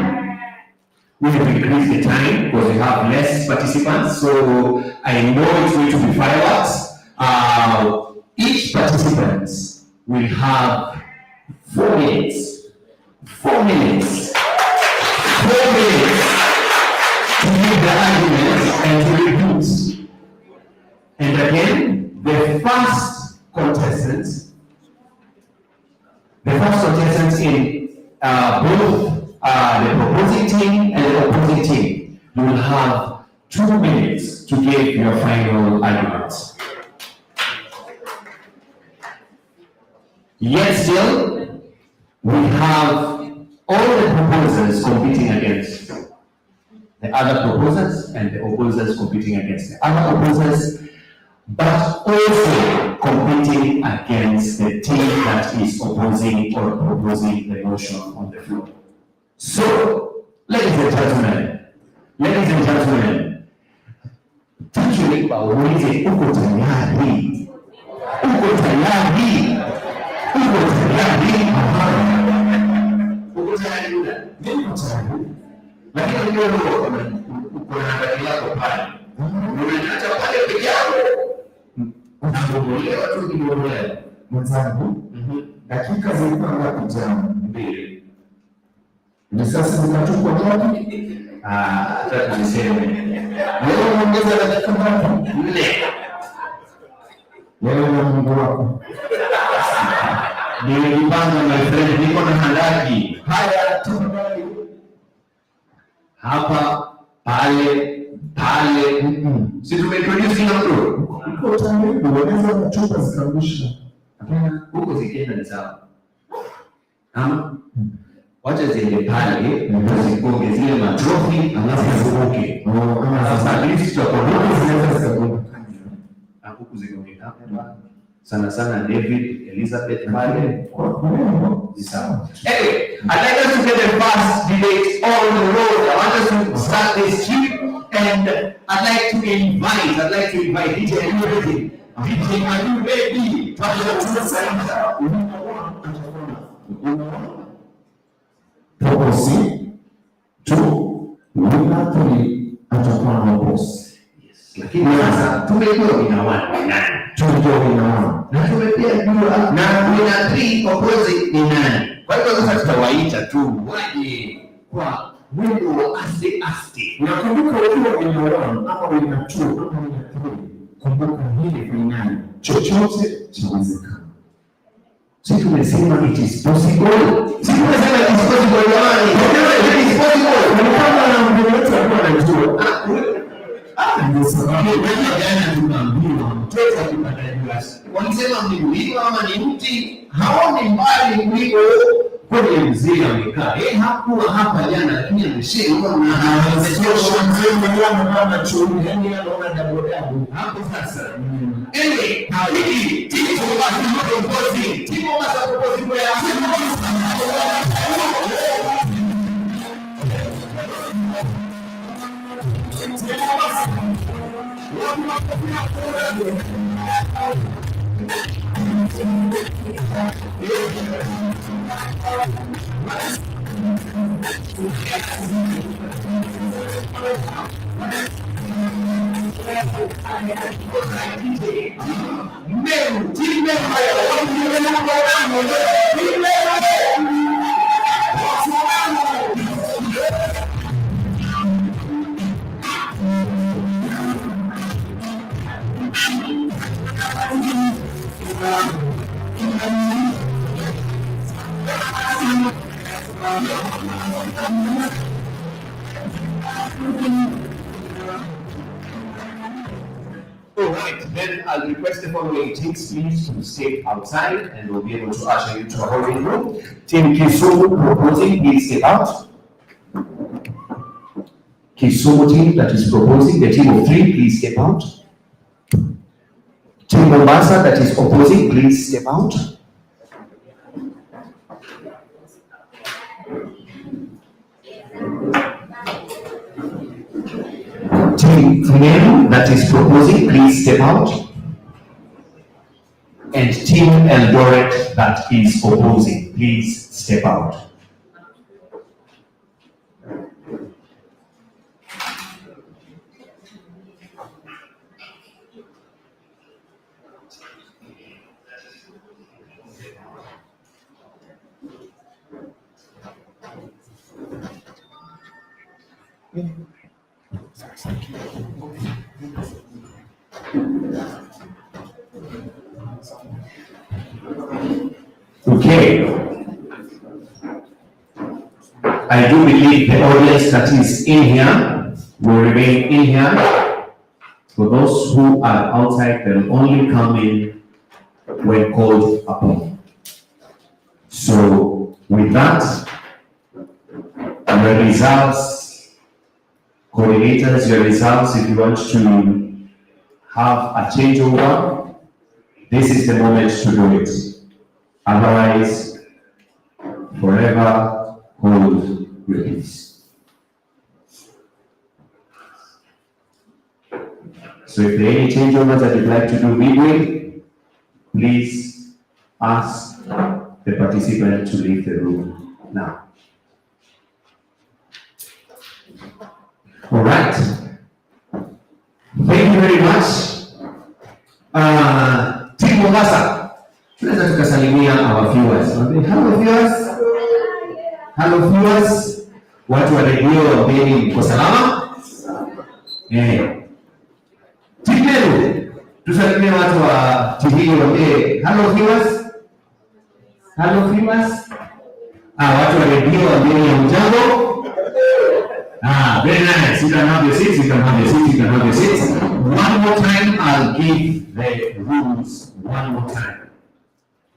we have increased the time because we have less participants. So I know it's going to be fireworks. Each participant will have 4 minutes. 4 minutes. 4 minutes to give the arguments and to repeat. And again, the first contestant in both the proposing team and the opposing team, you will have 2 minutes to give your final arguments. Yet still, we have all the proposers competing against the other proposers and the opposers competing against the other opposers, but also competing against the team that is opposing or proposing the motion on the floor. So, ladies and gentlemen, tukiwe baulize uko tayari? Uko tayari? Uko tayari? Uko tayari ula? Niko tayari. Lakini ndio uko na habari yako pale. Unaacha pale peke yako. Unabomolewa tu kibomolewa.
Mwenzangu, dakika zilikuwa ngapi jana? 2. Ni sasa zinachukua ngapi?
Hata niseme.
Leo unaongeza dakika ngapi?
4.
Leo na Mungu wako.
Nimejipanga my friend, niko na handaki.
Haya, tafadhali.
Hapa, pale. Si tumeintroduce kila mtu?
Uko tayari unaweza kuchupa zikaangusha.
Hapana, huko zikienda ni sawa. Ama wacha ziende pale, tuzikonge zile matrofi, alafu ziruke. Sasa at least tutakuwa zinaweza zikagonga. Huku zigonge hapa. Sana David, Elizabeth pale. Ni sawa. Anyway, I'd like us to get the first debate on the road. I want us to start this trip, and I'd like to invite DJ, are you ready? DJ, are you ready?
Proposing to winner 3 atakuwa na boss.
Lakini sasa tumejua winner 1 ni nani?
Tumejua winner 1.
Na tumepia jua na winner 3 opposite ni nani? Kwa hivyo sasa tutawaita tu waje kwa mwendo wa aste.
Unakumbuka wewe winner 1 ama winner 2 ama winner 3. Kumbuka hili finali. Chochote chawezekana.
Sisi tumesema it is possible. Sisi tumesema it is possible jamani. It is possible.
Kama na mbele yetu alikuwa anajua. Ndio sababu
jana tunaambiwa mtoto akipata glasi. Walisema mlikuwa ama ni mti haoni mbali kuliko kwenye mzee amekaa. Hakuwa hapa jana lakini ameshindwa na
anawezesha mzee mwenyewe anaona chumi, yani anaona double
hapo sasa. Anyway, hii timu basi propose. Timu basi propose kwa All right, then I'll request the following teams please to step outside and we'll be able to usher you to a holding room. Team Kisumu proposing, please step out. Kisumu team that is proposing, the team of 3, please step out. Team Mombasa that is opposing, please step out. Team Funeru that is proposing, please step out. And Team Eldoret that is opposing, please step out. Okay. I do believe the audience that is in here will remain in here. For those who are outside, they will only come in when called upon. So, with that, your results, coordinators, your results, if you want to have a changeover, this is the moment to do it. Otherwise, forever hold your peace. So if there are any changeovers that you'd like to do midway, please ask the participant to leave the room now. All right. Thank you very much. Team Mombasa, tunaweza tukasalimia our viewers. Hello viewers. Hello viewers. Watu wa redio wageni mko salama? Team Meru, tusalimie watu wa TV wageni. Hello viewers. Hello viewers. Watu wa redio wageni mjambo. Very nice. You can have your seats, you can have your seats, you can have your seats. One more time, I'll give the rules one more time.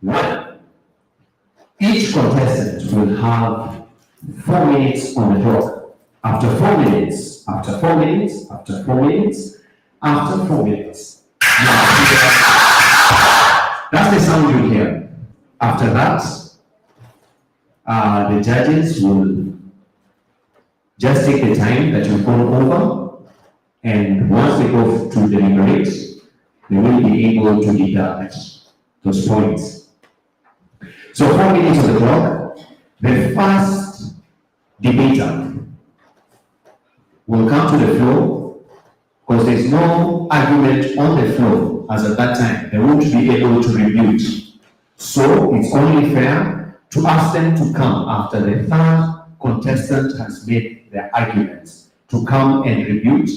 1. Each contestant will have 4 minutes on the clock. After 4 minutes, after 4 minutes, after 4 minutes, after 4 minutes. That's the sound you hear. After that, the judges will just take the time that you've gone over, and once they go to deliberate, they will be able to deduct those points. So 4 minutes on the clock. The first debater will come to the floor, because there's no argument on the floor as at that time. They won't be able to rebut. So it's only fair to ask them to come after the third contestant has made their arguments, to come and rebut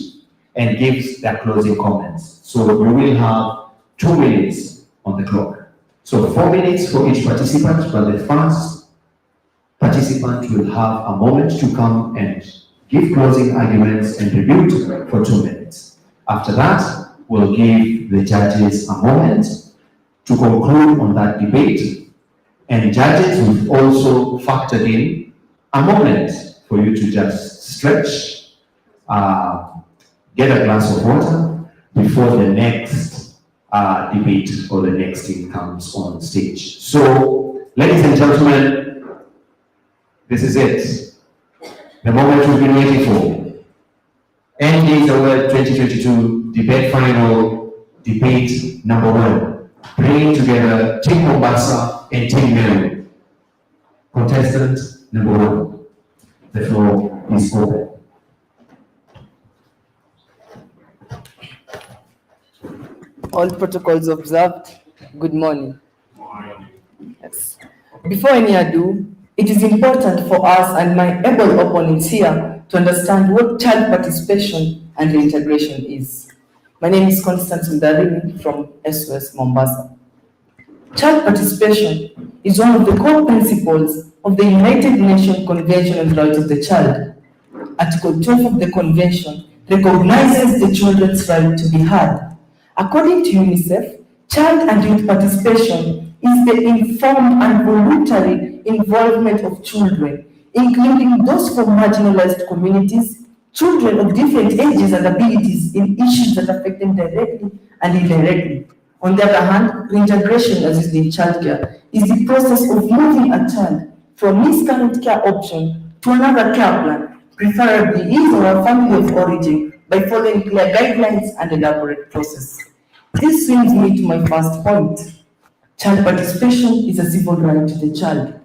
and give their closing comments. So you will have 2 minutes on the clock. So 4 minutes for each participant, but the first participant will have a moment to come and give closing arguments and rebut for 2 minutes. After that, we'll give the judges a moment to conclude on that debate, and judges will also factor in a moment for you to just stretch, get a glass of water before the next debate or the next team comes on stage. So, ladies and gentlemen, this is it. The moment we've been waiting for. Ending Award 2022 debate final, debate number 1. Bringing together Team Mombasa and Team Meru. Contestant number 1. The floor is open.
All protocols observed. Good morning. Yes. Before any ado, it is important for us and my able opponents here to understand what child participation and reintegration is. My name is Constance Mdarini from SOS Mombasa. Child participation is one of the core principles of of the United Nations Convention on the Rights of the Child. Article 12 of the Convention recognizes the children's right to be heard. According to UNICEF, child and youth participation is the informed and voluntary involvement of children, including those from marginalized communities, children of different ages and abilities in issues that affect them directly and indirectly. On the other hand, reintegration, as is in childcare, is the process of moving a child from his current care option to another care plan, preferably his or her family of origin, by following clear guidelines and elaborate process. This brings me to my first point. Child participation is a civil right to the child.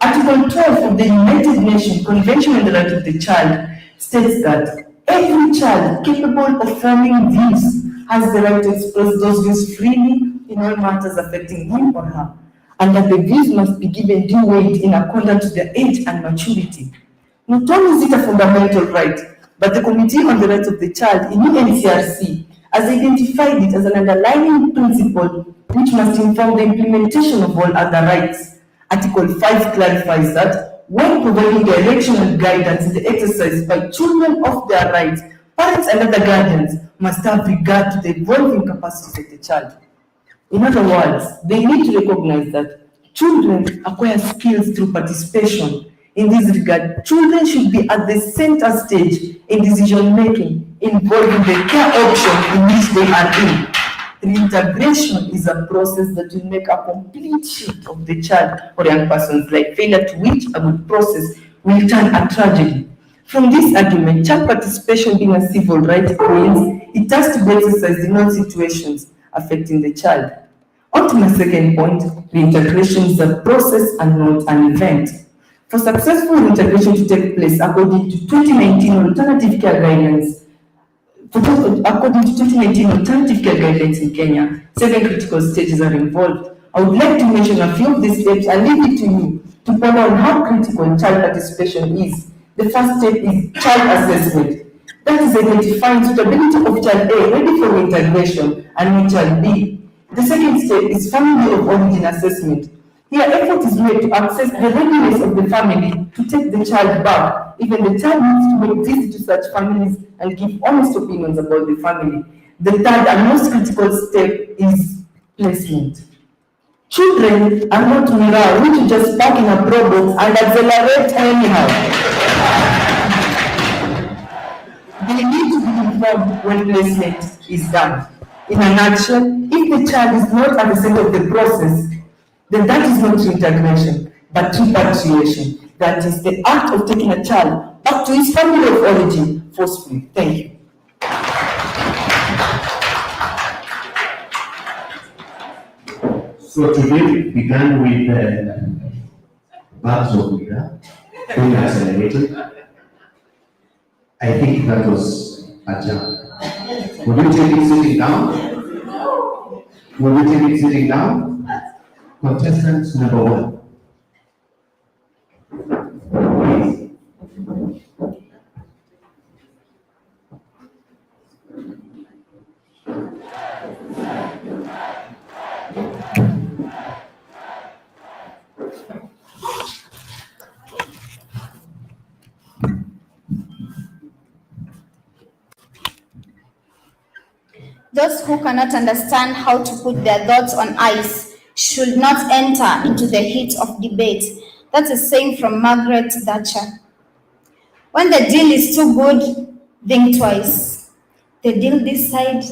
Article 12 of the United Nations Convention on the Rights of the Child states that every child capable of forming views has the right to express those views freely in all matters affecting him or her, and that the views must be given due weight in accordance to their age and maturity. Not only is it a fundamental right, but the Committee on the Rights of the Child in UNCRC has identified it as an underlying principle which must inform the implementation of all other rights. Article 5 clarifies that when providing direction and guidance in the exercise by children of their rights, parents and other guardians must have regard to the evolving capacities of the child. In other words, they need to recognize that children acquire skills through participation. In this regard, children should be at the center stage in decision making involving the care option in which they are in. Reintegration is a process that will make a complete shift of the child or young person's life. Failure to which a good process will turn a tragedy. From this argument, child participation being a civil right means it has to be exercised in all situations affecting the child. On to my second point, reintegration is a process and not an event. For successful reintegration to take place according to 2019 alternative care guidelines, in Kenya, 7 critical stages are involved. I would like to mention a few of these steps and leave it to you to follow on how critical child participation is. The first step is child assessment. That is identifying suitability of child A ready for reintegration and child B. The second step is family of origin assessment. Here, effort is made to assess the readiness of the family to take the child back. Even the child needs to make visits to such families and give honest opinions about the family. The third and most critical step is placement. Children are not mirror which you just park in a product and accelerate anyhow. They need to be informed when placement is done. In a nutshell, if the child is not at the center of the process, then that is not reintegration, but repatriation. That is the act of taking a child back to his family of origin forcefully. Thank you.
So today began with bags of Mira, being accelerated. I think that was a jump. Would you take it sitting down? Would you take it sitting down? Contestant number 1. Please.
Those who cannot understand how to put their thoughts on ice should not enter into the heat of debate. That's a saying from Margaret Thatcher. When the deal is too good, think twice. The deal this side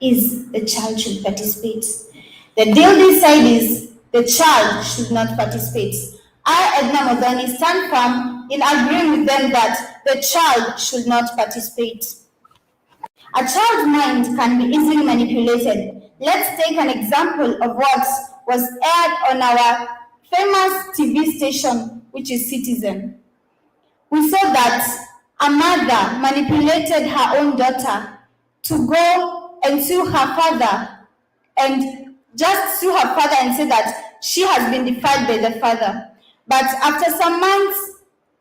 is the child should participate. The deal this side is the child should not participate. I, Edna Modani, stand firm in agreeing with them that the child should not participate. A child's mind can be easily manipulated. Let's take an example of what was aired on our famous TV station, which is Citizen. We saw that a mother manipulated her own daughter to go and sue her father, and just sue her father and say that she has been defied by the father. But after some months,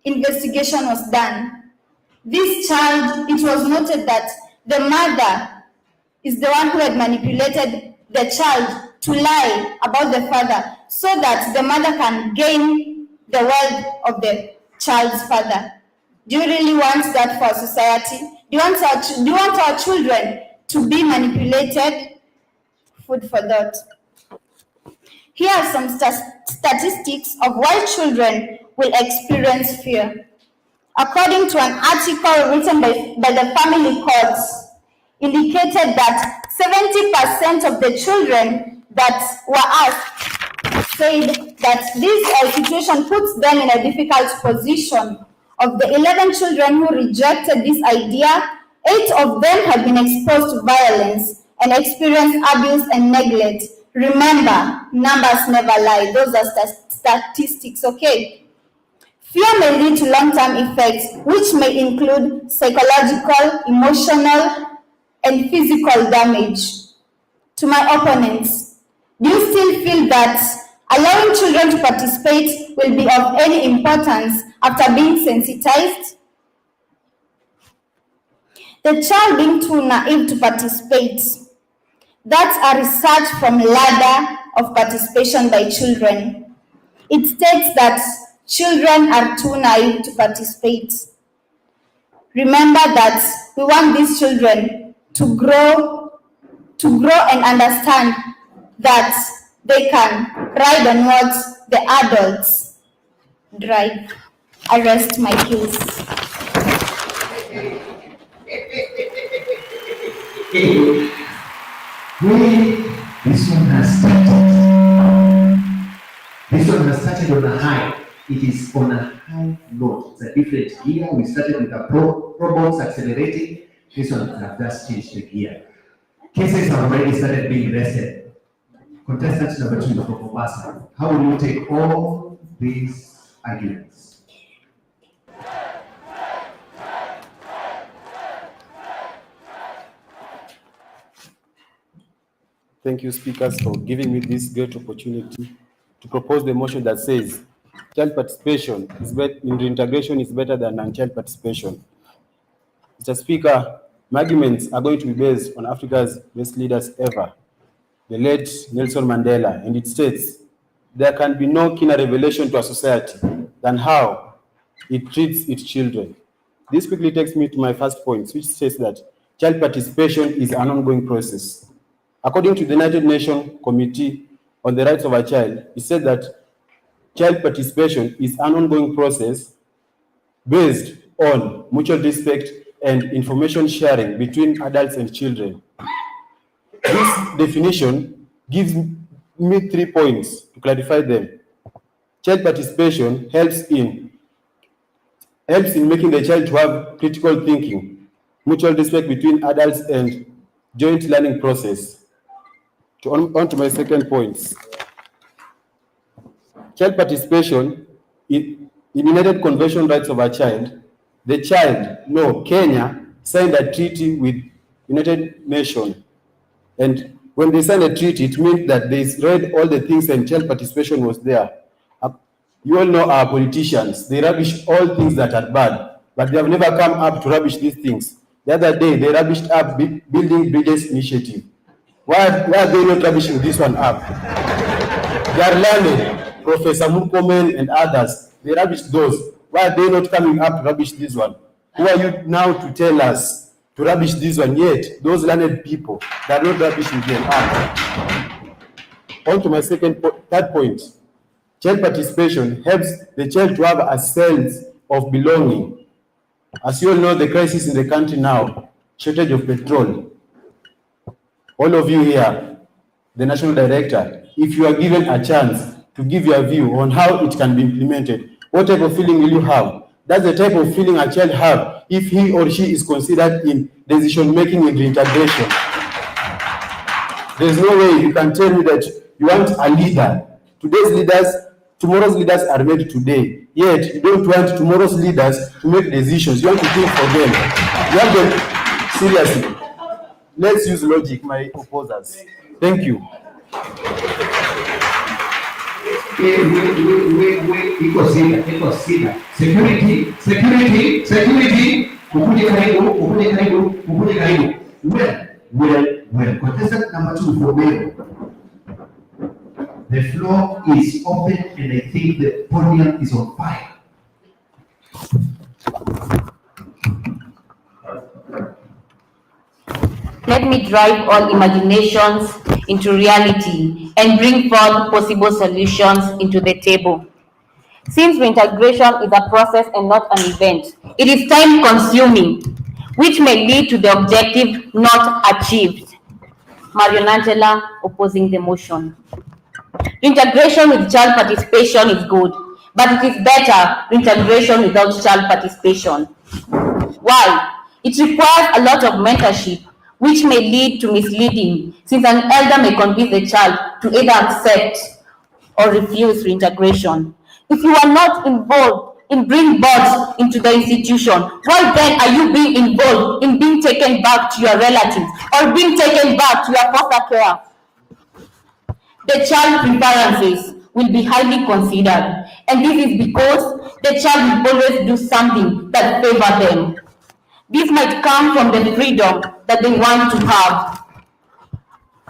investigation was done. This child, it was noted that the mother is the one who had manipulated the child to lie about the father so that the mother can gain the wealth of the child's father. Do you really want that for society? Do you want our children to be manipulated? Food for thought. Here are some statistics of why children will experience fear. According to an article written by the family courts, indicated that 70% of the children that were asked said that this situation puts them in a difficult position. Of the 11 children who rejected this idea, 8 of them have been exposed to violence and experienced abuse and neglect. Remember, numbers never lie. Those are statistics, okay? Fear may lead to long-term effects, which may include psychological, emotional, and physical damage. To my opponents, do you still feel that allowing children to participate will be of any importance after being sensitized? The child being too naive to participate. That's a research from Ladder of Participation by Children. It states that children are too naive to participate. Remember that we want these children to grow and understand that they can ride on what the adults drive. I rest my case.
This one has started on a high. It is on a high note. It's a different gear. We started with a robots accelerating. This one has just changed the gear. Cases have already started being arrested. Contestant number 2 from Mombasa. How will you take all these arguments?
Thank you, speakers, for giving me this great opportunity to propose the motion that says child participation in reintegration is better than non-child participation. Mr. Speaker, my arguments are going to be based on Africa's best leaders ever, the late Nelson Mandela, and it states, there can be no keener revelation to a society than how it treats its children. This quickly takes me to my first point, which says that child participation is an ongoing process. According to the United Nations Committee on the Rights of a Child, it said that child participation is an ongoing process based on mutual respect and information sharing between adults and children. This definition gives me 3 points to clarify them. Child participation helps in making the child to have critical thinking, mutual respect between adults, and joint learning process. On to my second point. Child participation in United Convention Rights of a Child, Kenya signed a treaty with United Nations. And when they signed a treaty, it meant that they read all the things and child participation was there. You all know our politicians, they rubbish all things that are bad, but they have never come up to rubbish these things. The other day, they rubbished up Building Bridges Initiative. Why are they not rubbishing this one up? They are learning, Professor Mukomen and others, they rubbish those. Why are they not coming up to rubbish this one? Who are you now to tell us to rubbish this one? Yet, those learned people, they are not rubbishing them up. On to my third point. Child participation helps the child to have a sense of belonging. As you all know, the crisis in the country now, shortage of petrol. All of you here, the national director, if you are given a chance to give your view on how it can be implemented, what type of feeling will you have? That's the type of feeling a child have if he or she is considered in decision-making in reintegration. There's no way you can tell me that you want a leader. Tomorrow's leaders are made today. Yet, you don't want tomorrow's leaders to make decisions. You want to think for them. You have them seriously. Let's use logic, my opposers. Thank you.
Iko sida. Security. Ukuje karibu. Well. Contestant number 2 for male. The The floor is open and I think the podium is on fire.
Let me drive all imaginations into reality and bring forth possible solutions into the table. Since reintegration is a process and not an event, it is time-consuming, which may lead to the objective not achieved. Marion Angela opposing the motion. Integration with child participation is good, but it is better integration without child participation. Why? It requires a lot of mentorship, which may lead to misleading, since an elder may convince the child to either accept or refuse reintegration. If you are not involved in bringing boards into the institution, why then are you being involved in being taken back to your relatives or being taken back to your foster care? The child preferences will be highly considered, and this is because the child will always do something that favors them. This might come from the freedom that they want to have.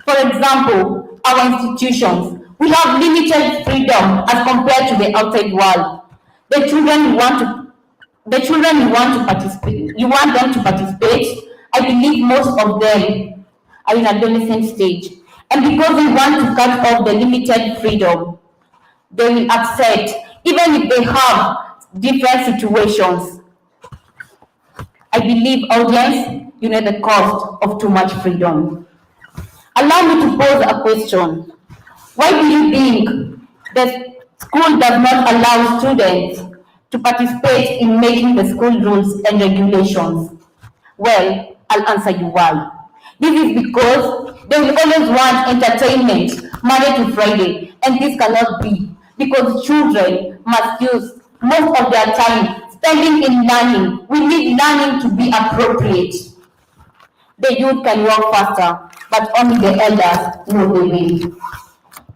For example, our institutions, we have limited freedom as compared to the outside world. The children you want to participate, you want them to participate. I believe most of them are in adolescent stage. And because they want to cut off the limited freedom, they will accept, even if they have different situations. I believe, audience, you know the cost of too much freedom. Allow me to pose a question. Why do you think the school does not allow students to participate in making the school rules and regulations? Well, I'll answer you why. This is because they will always want entertainment Monday to Friday, and this cannot be because children must use most of their time spending in learning. We need learning to be appropriate. The youth can walk faster, but only the elders know the way.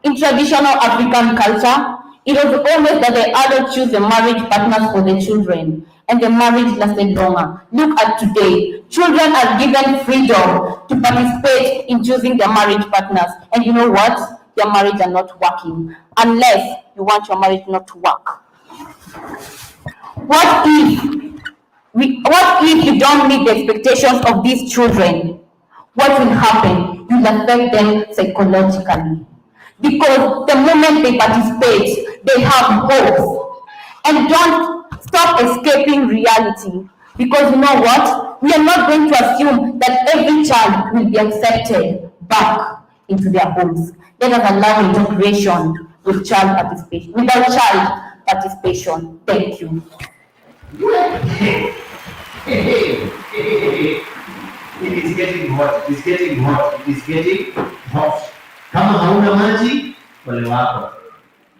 In traditional African culture, it was always that the adults choose the marriage partners for the children, and the marriage lasted longer. Look at today. Children are given freedom to participate in choosing their marriage partners. And you know what? Their marriage are not working, unless you want your marriage not to work. What if you don't meet the expectations of these children? What will happen? You'll affect them psychologically. Because the moment they participate, they have hopes. And don't stop escaping reality. Because you know what? We are not going to assume that every child will be accepted back into their homes. Let us allow integration with child participation, without child participation. Thank you.
It is getting hot. It is getting hot. It is getting hot. Kama hauna maji, wale wako.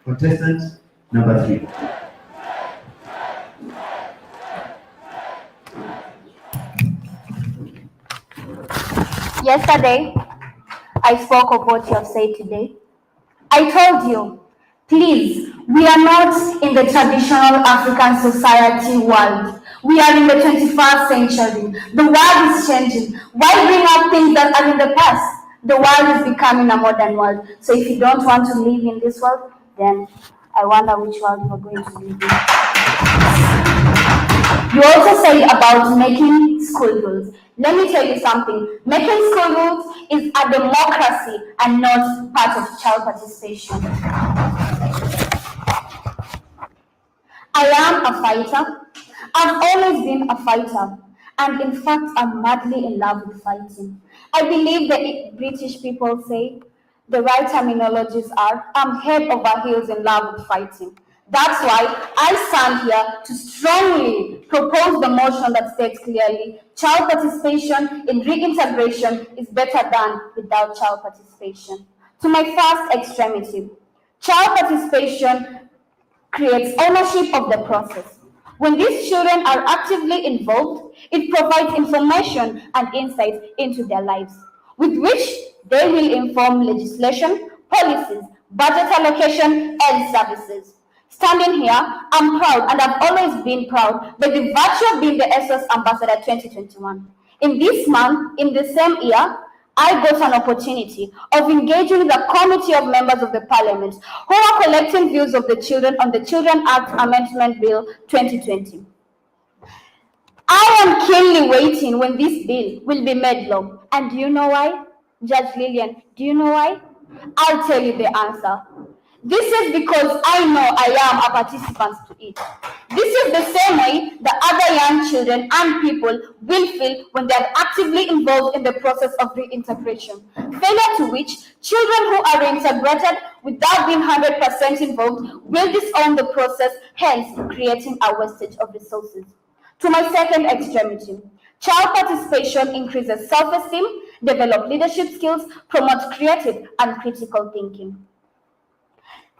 Contestant number 3.
Yesterday, I spoke of what you have said today. I told you, please, we are not in the traditional African society world. We are in the 21st century. The world is changing. Why bring up things that are in the past? The world is becoming a modern world. So if you don't want to live in this world, then I wonder which world you are going to live in. You also say about making school rules. Let me tell you something. Making school rules is a democracy and not part of child participation. I am a fighter. I've always been a fighter. And in fact, I'm madly in love with fighting. I believe the British people say the right terminologies are, I'm head over heels in love with fighting. That's why I stand here to strongly propose the motion that states clearly, child participation in reintegration is better than without child participation. To my first extremity, child participation creates ownership of the process. When these children are actively involved, it provides information and insights into their lives, with which they will inform legislation, policies, budget allocation, and services. Standing here, I'm proud, and I've always been proud, by the virtue of being the SOS Ambassador 2021. In this month, in the same year, I got an opportunity of engaging the committee of members of the parliament who are collecting views of the children on the Children Act Amendment Bill 2020. I am keenly waiting when this bill will be made law. And do you know why? Judge Lillian, do you know why? I'll tell you the answer. This is because I know I am a participant to it. This is the same way the other young children and people will feel when they are actively involved in the process of reintegration. Failure to which children who are reintegrated without being 100% involved will disown the process, hence creating a wastage of resources. To my second extremity, child participation increases self-esteem, develops leadership skills, promotes creative and critical thinking.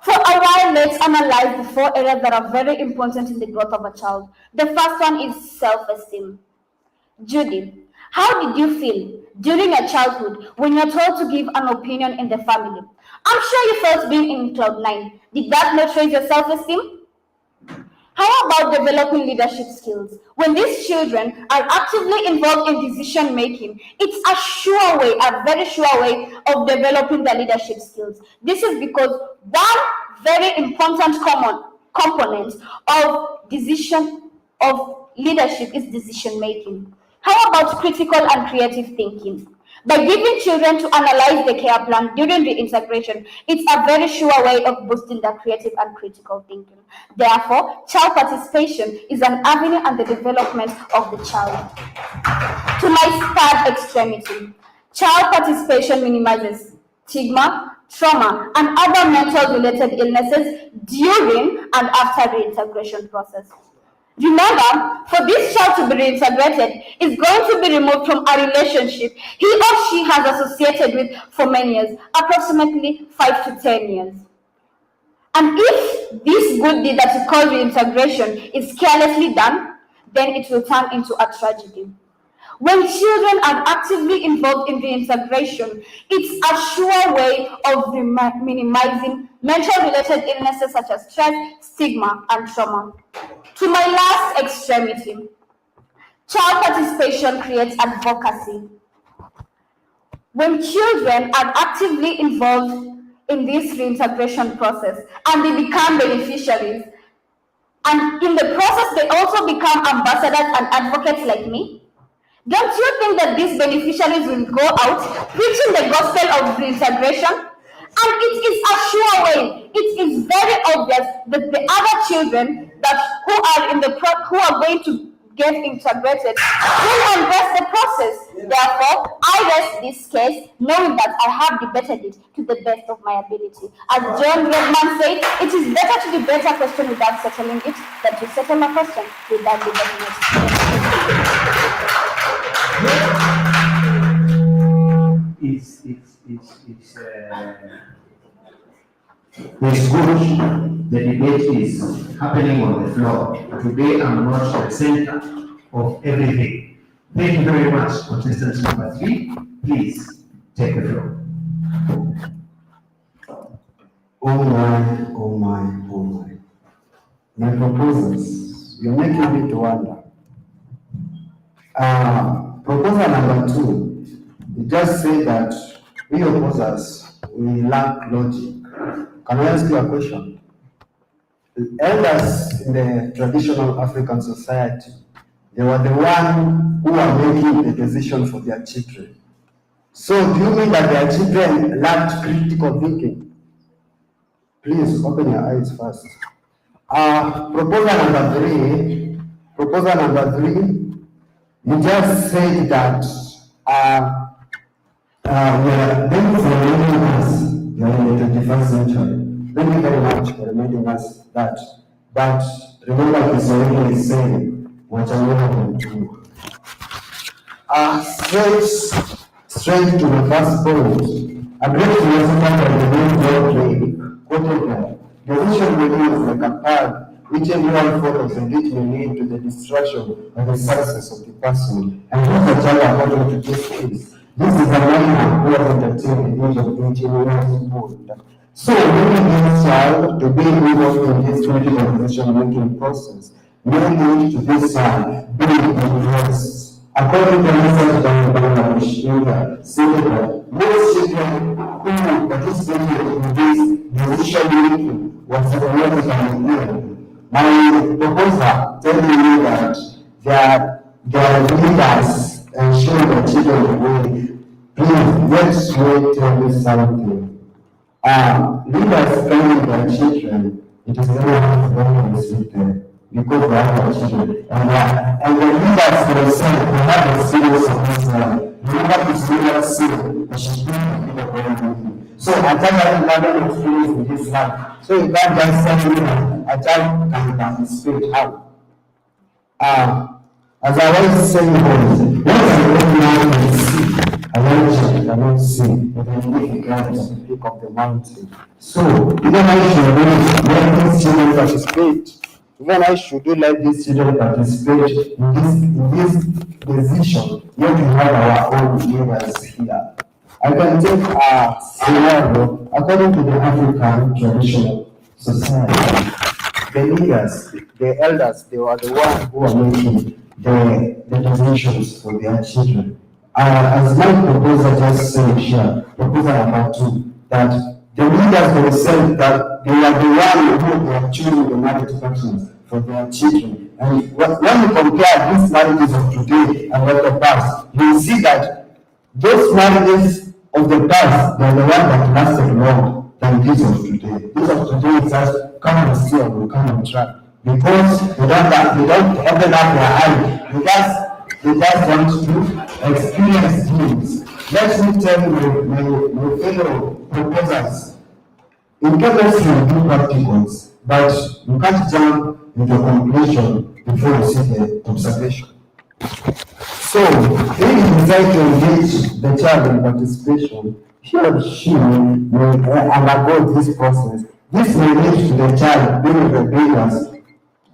For a while, let's analyze the 4 areas that are very important in the growth of a child. The first one is self-esteem. Judy, how did you feel during your childhood when you were told to give an opinion in the family? I'm sure you felt being in cloud 9. Did that not raise your self-esteem? How about developing leadership skills? When these children are actively involved in decision making, it's a sure way, a very sure way of developing their leadership skills. This is because one very important component of leadership is decision making. How about critical and creative thinking? By giving children to analyze the care plan during the integration, it's a very sure way of boosting their creative and critical thinking. Therefore, child participation is an avenue and the development of the child. To my third extremity, child participation minimizes stigma, trauma, and other mental-related illnesses during and after the reintegration process. Remember, for this child to be reintegrated is going to be removed from a relationship he or she has associated with for many years, approximately 5 to 10 years. And if this good deed that you call reintegration is carelessly done, then it will turn into a tragedy. When children are actively involved in reintegration, it's a sure way of minimizing mental-related illnesses such as stress, stigma, and trauma. To my last extremity, child participation creates advocacy. When children are actively involved in this reintegration process and they become beneficiaries, and in the process they also become ambassadors and advocates like me, don't you think that these beneficiaries will go out preaching the gospel of reintegration? And it is a sure way. It is very obvious that the other children who are going to get integrated will embrace the process. Therefore, I rest this case knowing that I have debated it to the best of my ability. As John Redman said, it is better to debate a question without settling it than to settle a question without debating it.
It's good. The debate is happening on the floor. Today I'm not the center of everything. Thank you very much. Contestant number 3, please take the floor.
Oh my, oh my, oh my. My proposals, you're making me to wonder. Proposal number 2, it just say that we opposers, we lack logic. Can I ask you a question? The elders in the traditional African society, they were the one who were making the decision for their children. So do you mean that their children lacked critical thinking? Please open your eyes first. Proposal number 3, you just said that we are thank you for reminding us we are in the 21st century. Thank you very much for reminding us that. But remember, Kiswahili is saying, wachangana mtu. Straight to the first point. A great philosopher by the name of John quoted that decision making is like a path which everyone follows and which may lead to the destruction of the success of the person. And who's the child according to this case? This is a man who was entertained at the age of 18 years old. So making this child to be involved in this critical decision making process may lead to this child being impressed
According to research done by Bangladesh, India, stated that most children who participated in this decision making was psychologically ill. My proposal telling you that their leaders ensure the children the way. Please, let's tell me something. Leaders training their children, it is very hard for them to receive them because they are children. And the leaders themselves, they have a serious concern. They have a serious sin. They should be so I tell you, I have experience in this life. So you can't just say, a child can participate. How? As I was saying, what I don't now see, I cannot see, but I believe you can the peak of the mountain. So, even I should let these children participate. Even I should do let these children participate in this decision. Yet we have our own leaders here. I can take a scenario according to the African traditional society. The leaders, the elders, they were the ones who were making the decisions for their children. As my proposal just said here, proposal number 2, that the leaders themselves, that they are the ones who are choosing the marriage partners for their children. And when you compare these marriages of today and of the past, you see that those marriages of the past, they are the ones that lasted long than these of today. These of today is just come and see or will come and try. Because they don't open up their eyes. They just want to experience things. Let me tell you, my fellow proposers, in chemistry you do practicals, but you can't jump into conclusion before you see the observation. So, if you decide to engage the child in participation, he or she will undergo this process. This may lead to the child being rebellious.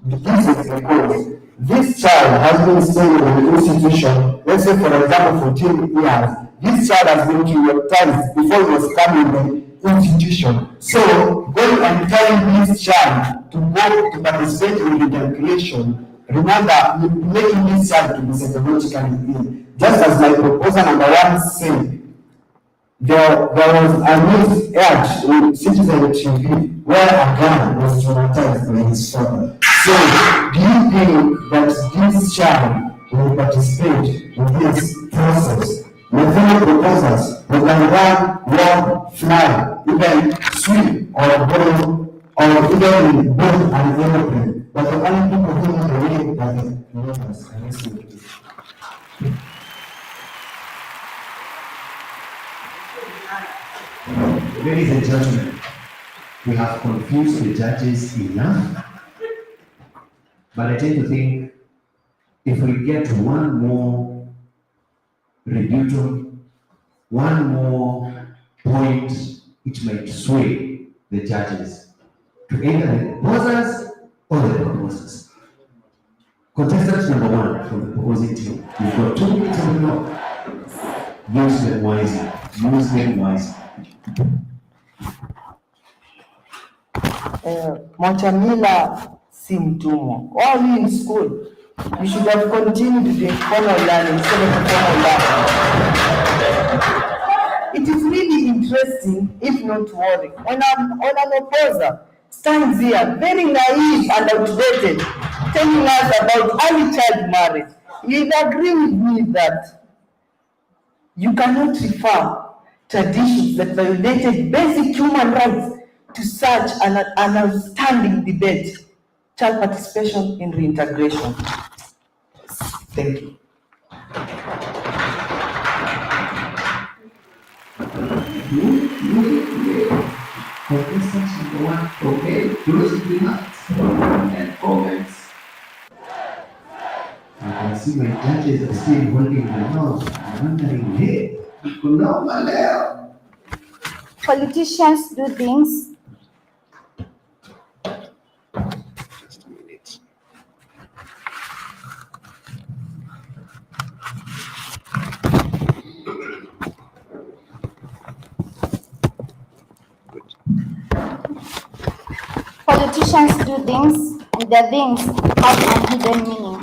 This is because this child has been staying in the institution, let's say for example 14 years. This child has been traumatized before he was coming in the institution. So, going and telling this child to go to participate in the calculation, remember, making this child to be psychologically ill. Just as my proposal number 1 said, there was a news ad in Citizen TV where a guy was traumatized by his father. So, do you think that this child will participate in this process? My fellow proposers, we can run, walk, fly, even swim or go, or even build an aeroplane. But the only people who know the way are the leaders. I listen.
Ladies and gentlemen, we have confused the judges enough, but I tend to think if we get one more rebuttal, one more point, it might sway the judges to either the proposers or the proposers. Contestant number 1 from the proposing team, you've got 2 minutes on the clock. Use them wisely. Use them wisely.
Mwachamila si mtumwa. All in school, you should have continued the formal learning instead of formal learning. It is really interesting, if not worrying. On an opposer stands here, very naive and outdated, telling us about early child marriage. You'll agree with me that you cannot refer traditions that violated basic human rights to such an outstanding debate, child participation in reintegration. Thank you.
Contestant number 1, okay, close remarks and comments. I can see my judges are still holding their nose. I'm wondering, hey,
Politicians do things. Politicians do things, and their things have a hidden meaning.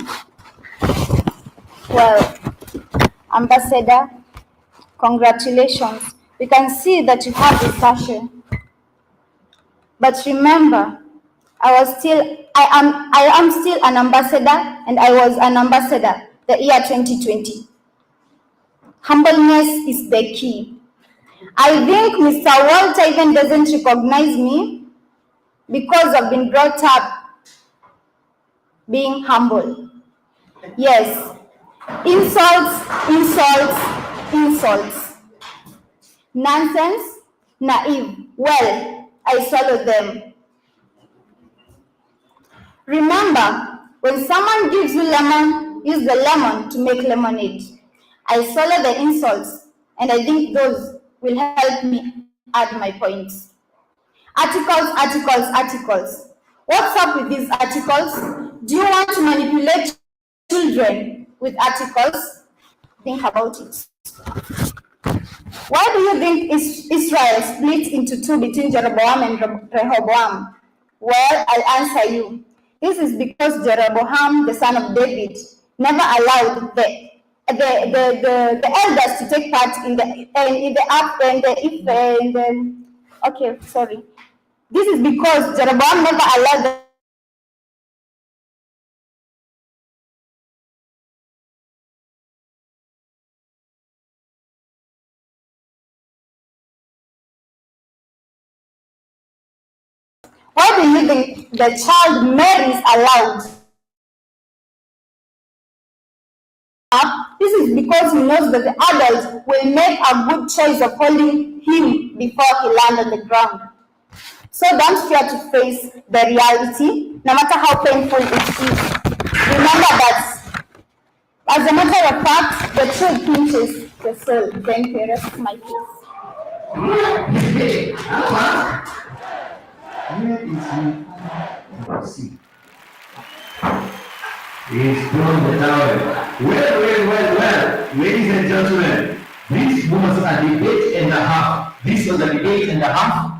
Well, Ambassador, congratulations. We can see that you have the sachet. But remember, I am still an ambassador, and I was an ambassador the year 2020. Humbleness is the key. I think Mr. Walter even doesn't recognize me because I've been brought up being humble. Yes, insults, insults, insults. Nonsense, naive. Well, I swallow them. Remember, when someone gives you lemon, use the lemon to make lemonade. I swallow the insults, and I think those will help me add my points. Articles, articles, articles. What's up with these articles? Do you want to manipulate children with articles? Think about it. Why do you think Israel split into two between Jeroboam and Rehoboam? Well, I'll answer you. This is because Jeroboam, the son of David, never allowed the elders to take part in the up and the okay, sorry. This is because Jeroboam never allowed the Why do you think the child Mary is allowed? This is because he knows that the adult will make a good choice of holding him before he lands on the ground. So don't fear to face the reality, no matter how painful it is. Remember that, as a matter of fact, the truth pinches the soul. Thank you. Rest my case.
He's thrown the towel. Well. Ladies and gentlemen, this was a debate and a half. This was a debate and a half.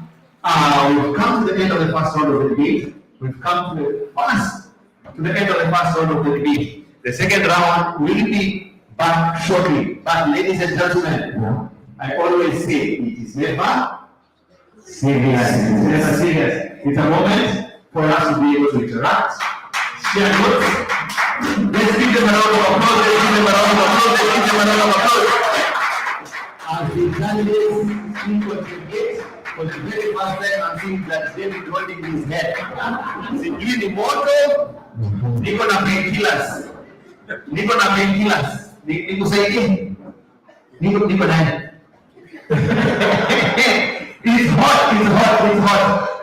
We've come to the end of the first round of the debate. We've come to the end of the first round of the debate. The second round will be back shortly. But ladies and gentlemen, I always say it is never serious. It's never serious. It's a moment for us to be able to interact, share notes. Let's give them a round of applause. Let's give them a round of applause. Let's give them a round of applause. As the candidates speak on the debate, for the very first time I'm seeing that David holding his head. Sijui ni moto, niko na painkillers. Nikusaidie. Niko naye. It's hot.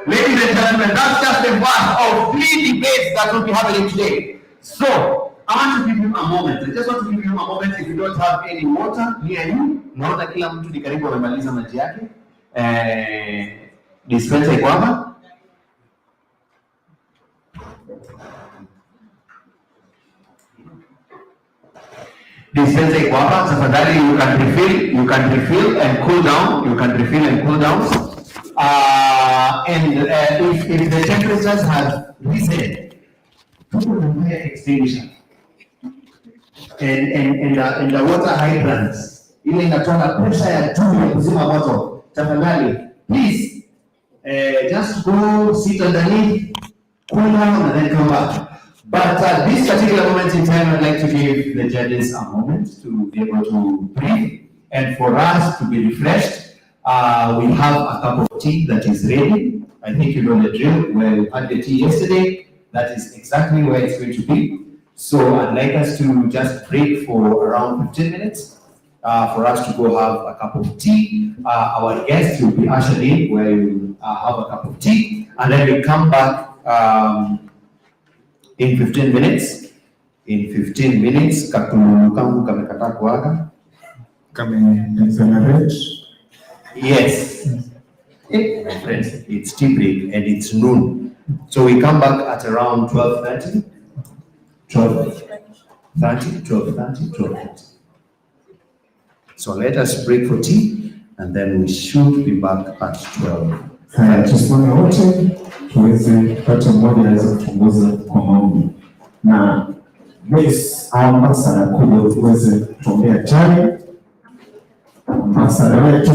Ladies and gentlemen, that's just the first of 3 debates that will be happening today. So, I want to give you a moment. I just want to give you a moment. If you don't have any water near you, naona kila mtu ni karibu amemaliza maji yake. Dispenser iko hapa. Dispenser iko hapa. Tafadhali you can refill and cool down. You can refill and cool down. If the temperatures have risen, put on the fire extinguisher and the water hydrants, ile inatoa pressure ya juu ya kuzima moto. Tafadhali, please, just go sit underneath, cool down, and then come back. But at this particular moment in time, I'd like to give the judges a moment to be able to breathe and for us to be refreshed. We have a cup of tea that is ready. I think you know the drill. Well, we had the tea yesterday. That is exactly where it's going to be. So I'd like us to just break for around 15 minutes for us to go have a cup of tea. Our guests will be ushered in where you have a cup of tea. And then we come back in 15 minutes. In 15 minutes, kakulu kangu kamekata kuaga.
Kame
Yes. My friends, it's tea break and it's noon. So we come back at around 12:30. 12:30. So let us break for tea and then we should be back at 12.
Tusimame wote tuweze kupata mmoja aweze kuongoza kwa maombi. Na Yes, ambassador kuja tuweze kutuombea chai. Ambassador wetu.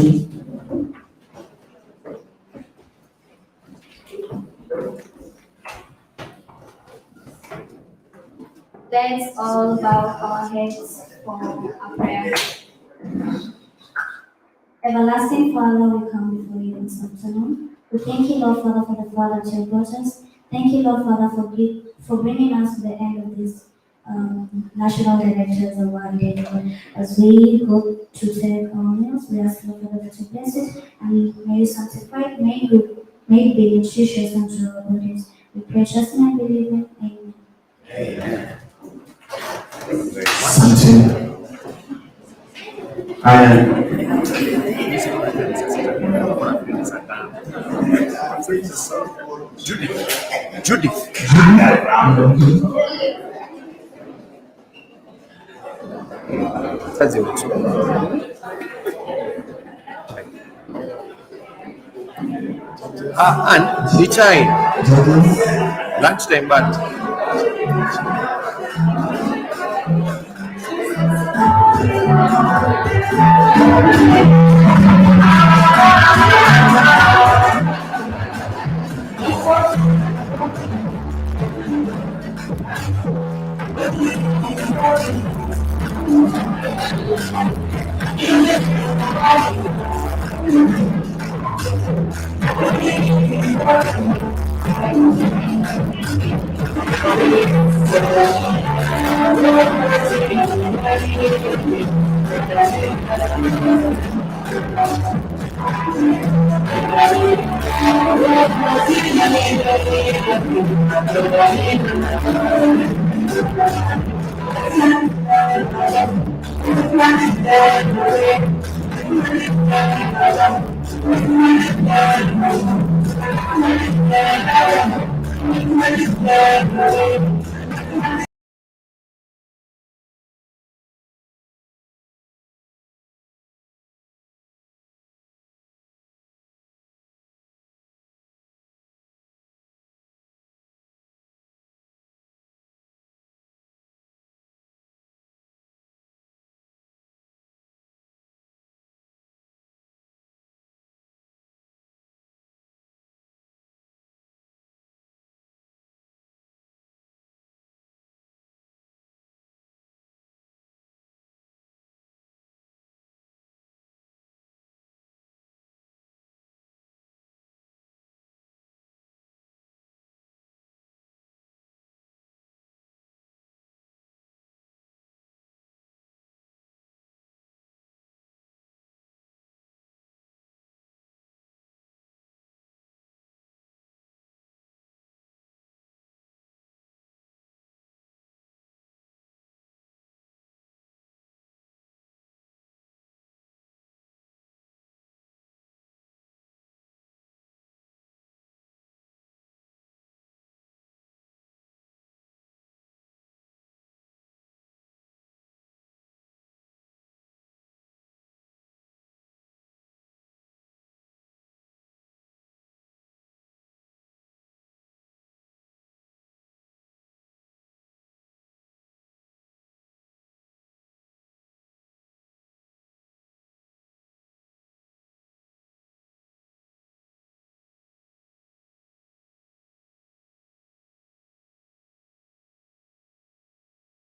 Let's all bow our heads for a prayer. Everlasting Father, we come before you this afternoon. We thank you, Lord Father, for the Father that you have brought us. Thank you, Lord Father, for bringing us to the end of this national directors award day, Lord. As we go to take our meals, we ask, Lord Father, that you bless it and may you sanctify it, may it be nutritious unto our bodies. We pray just and believe in. Amen.
Amen. Something.
Judith. Kazi wetu. And ni chai. Lunch time but.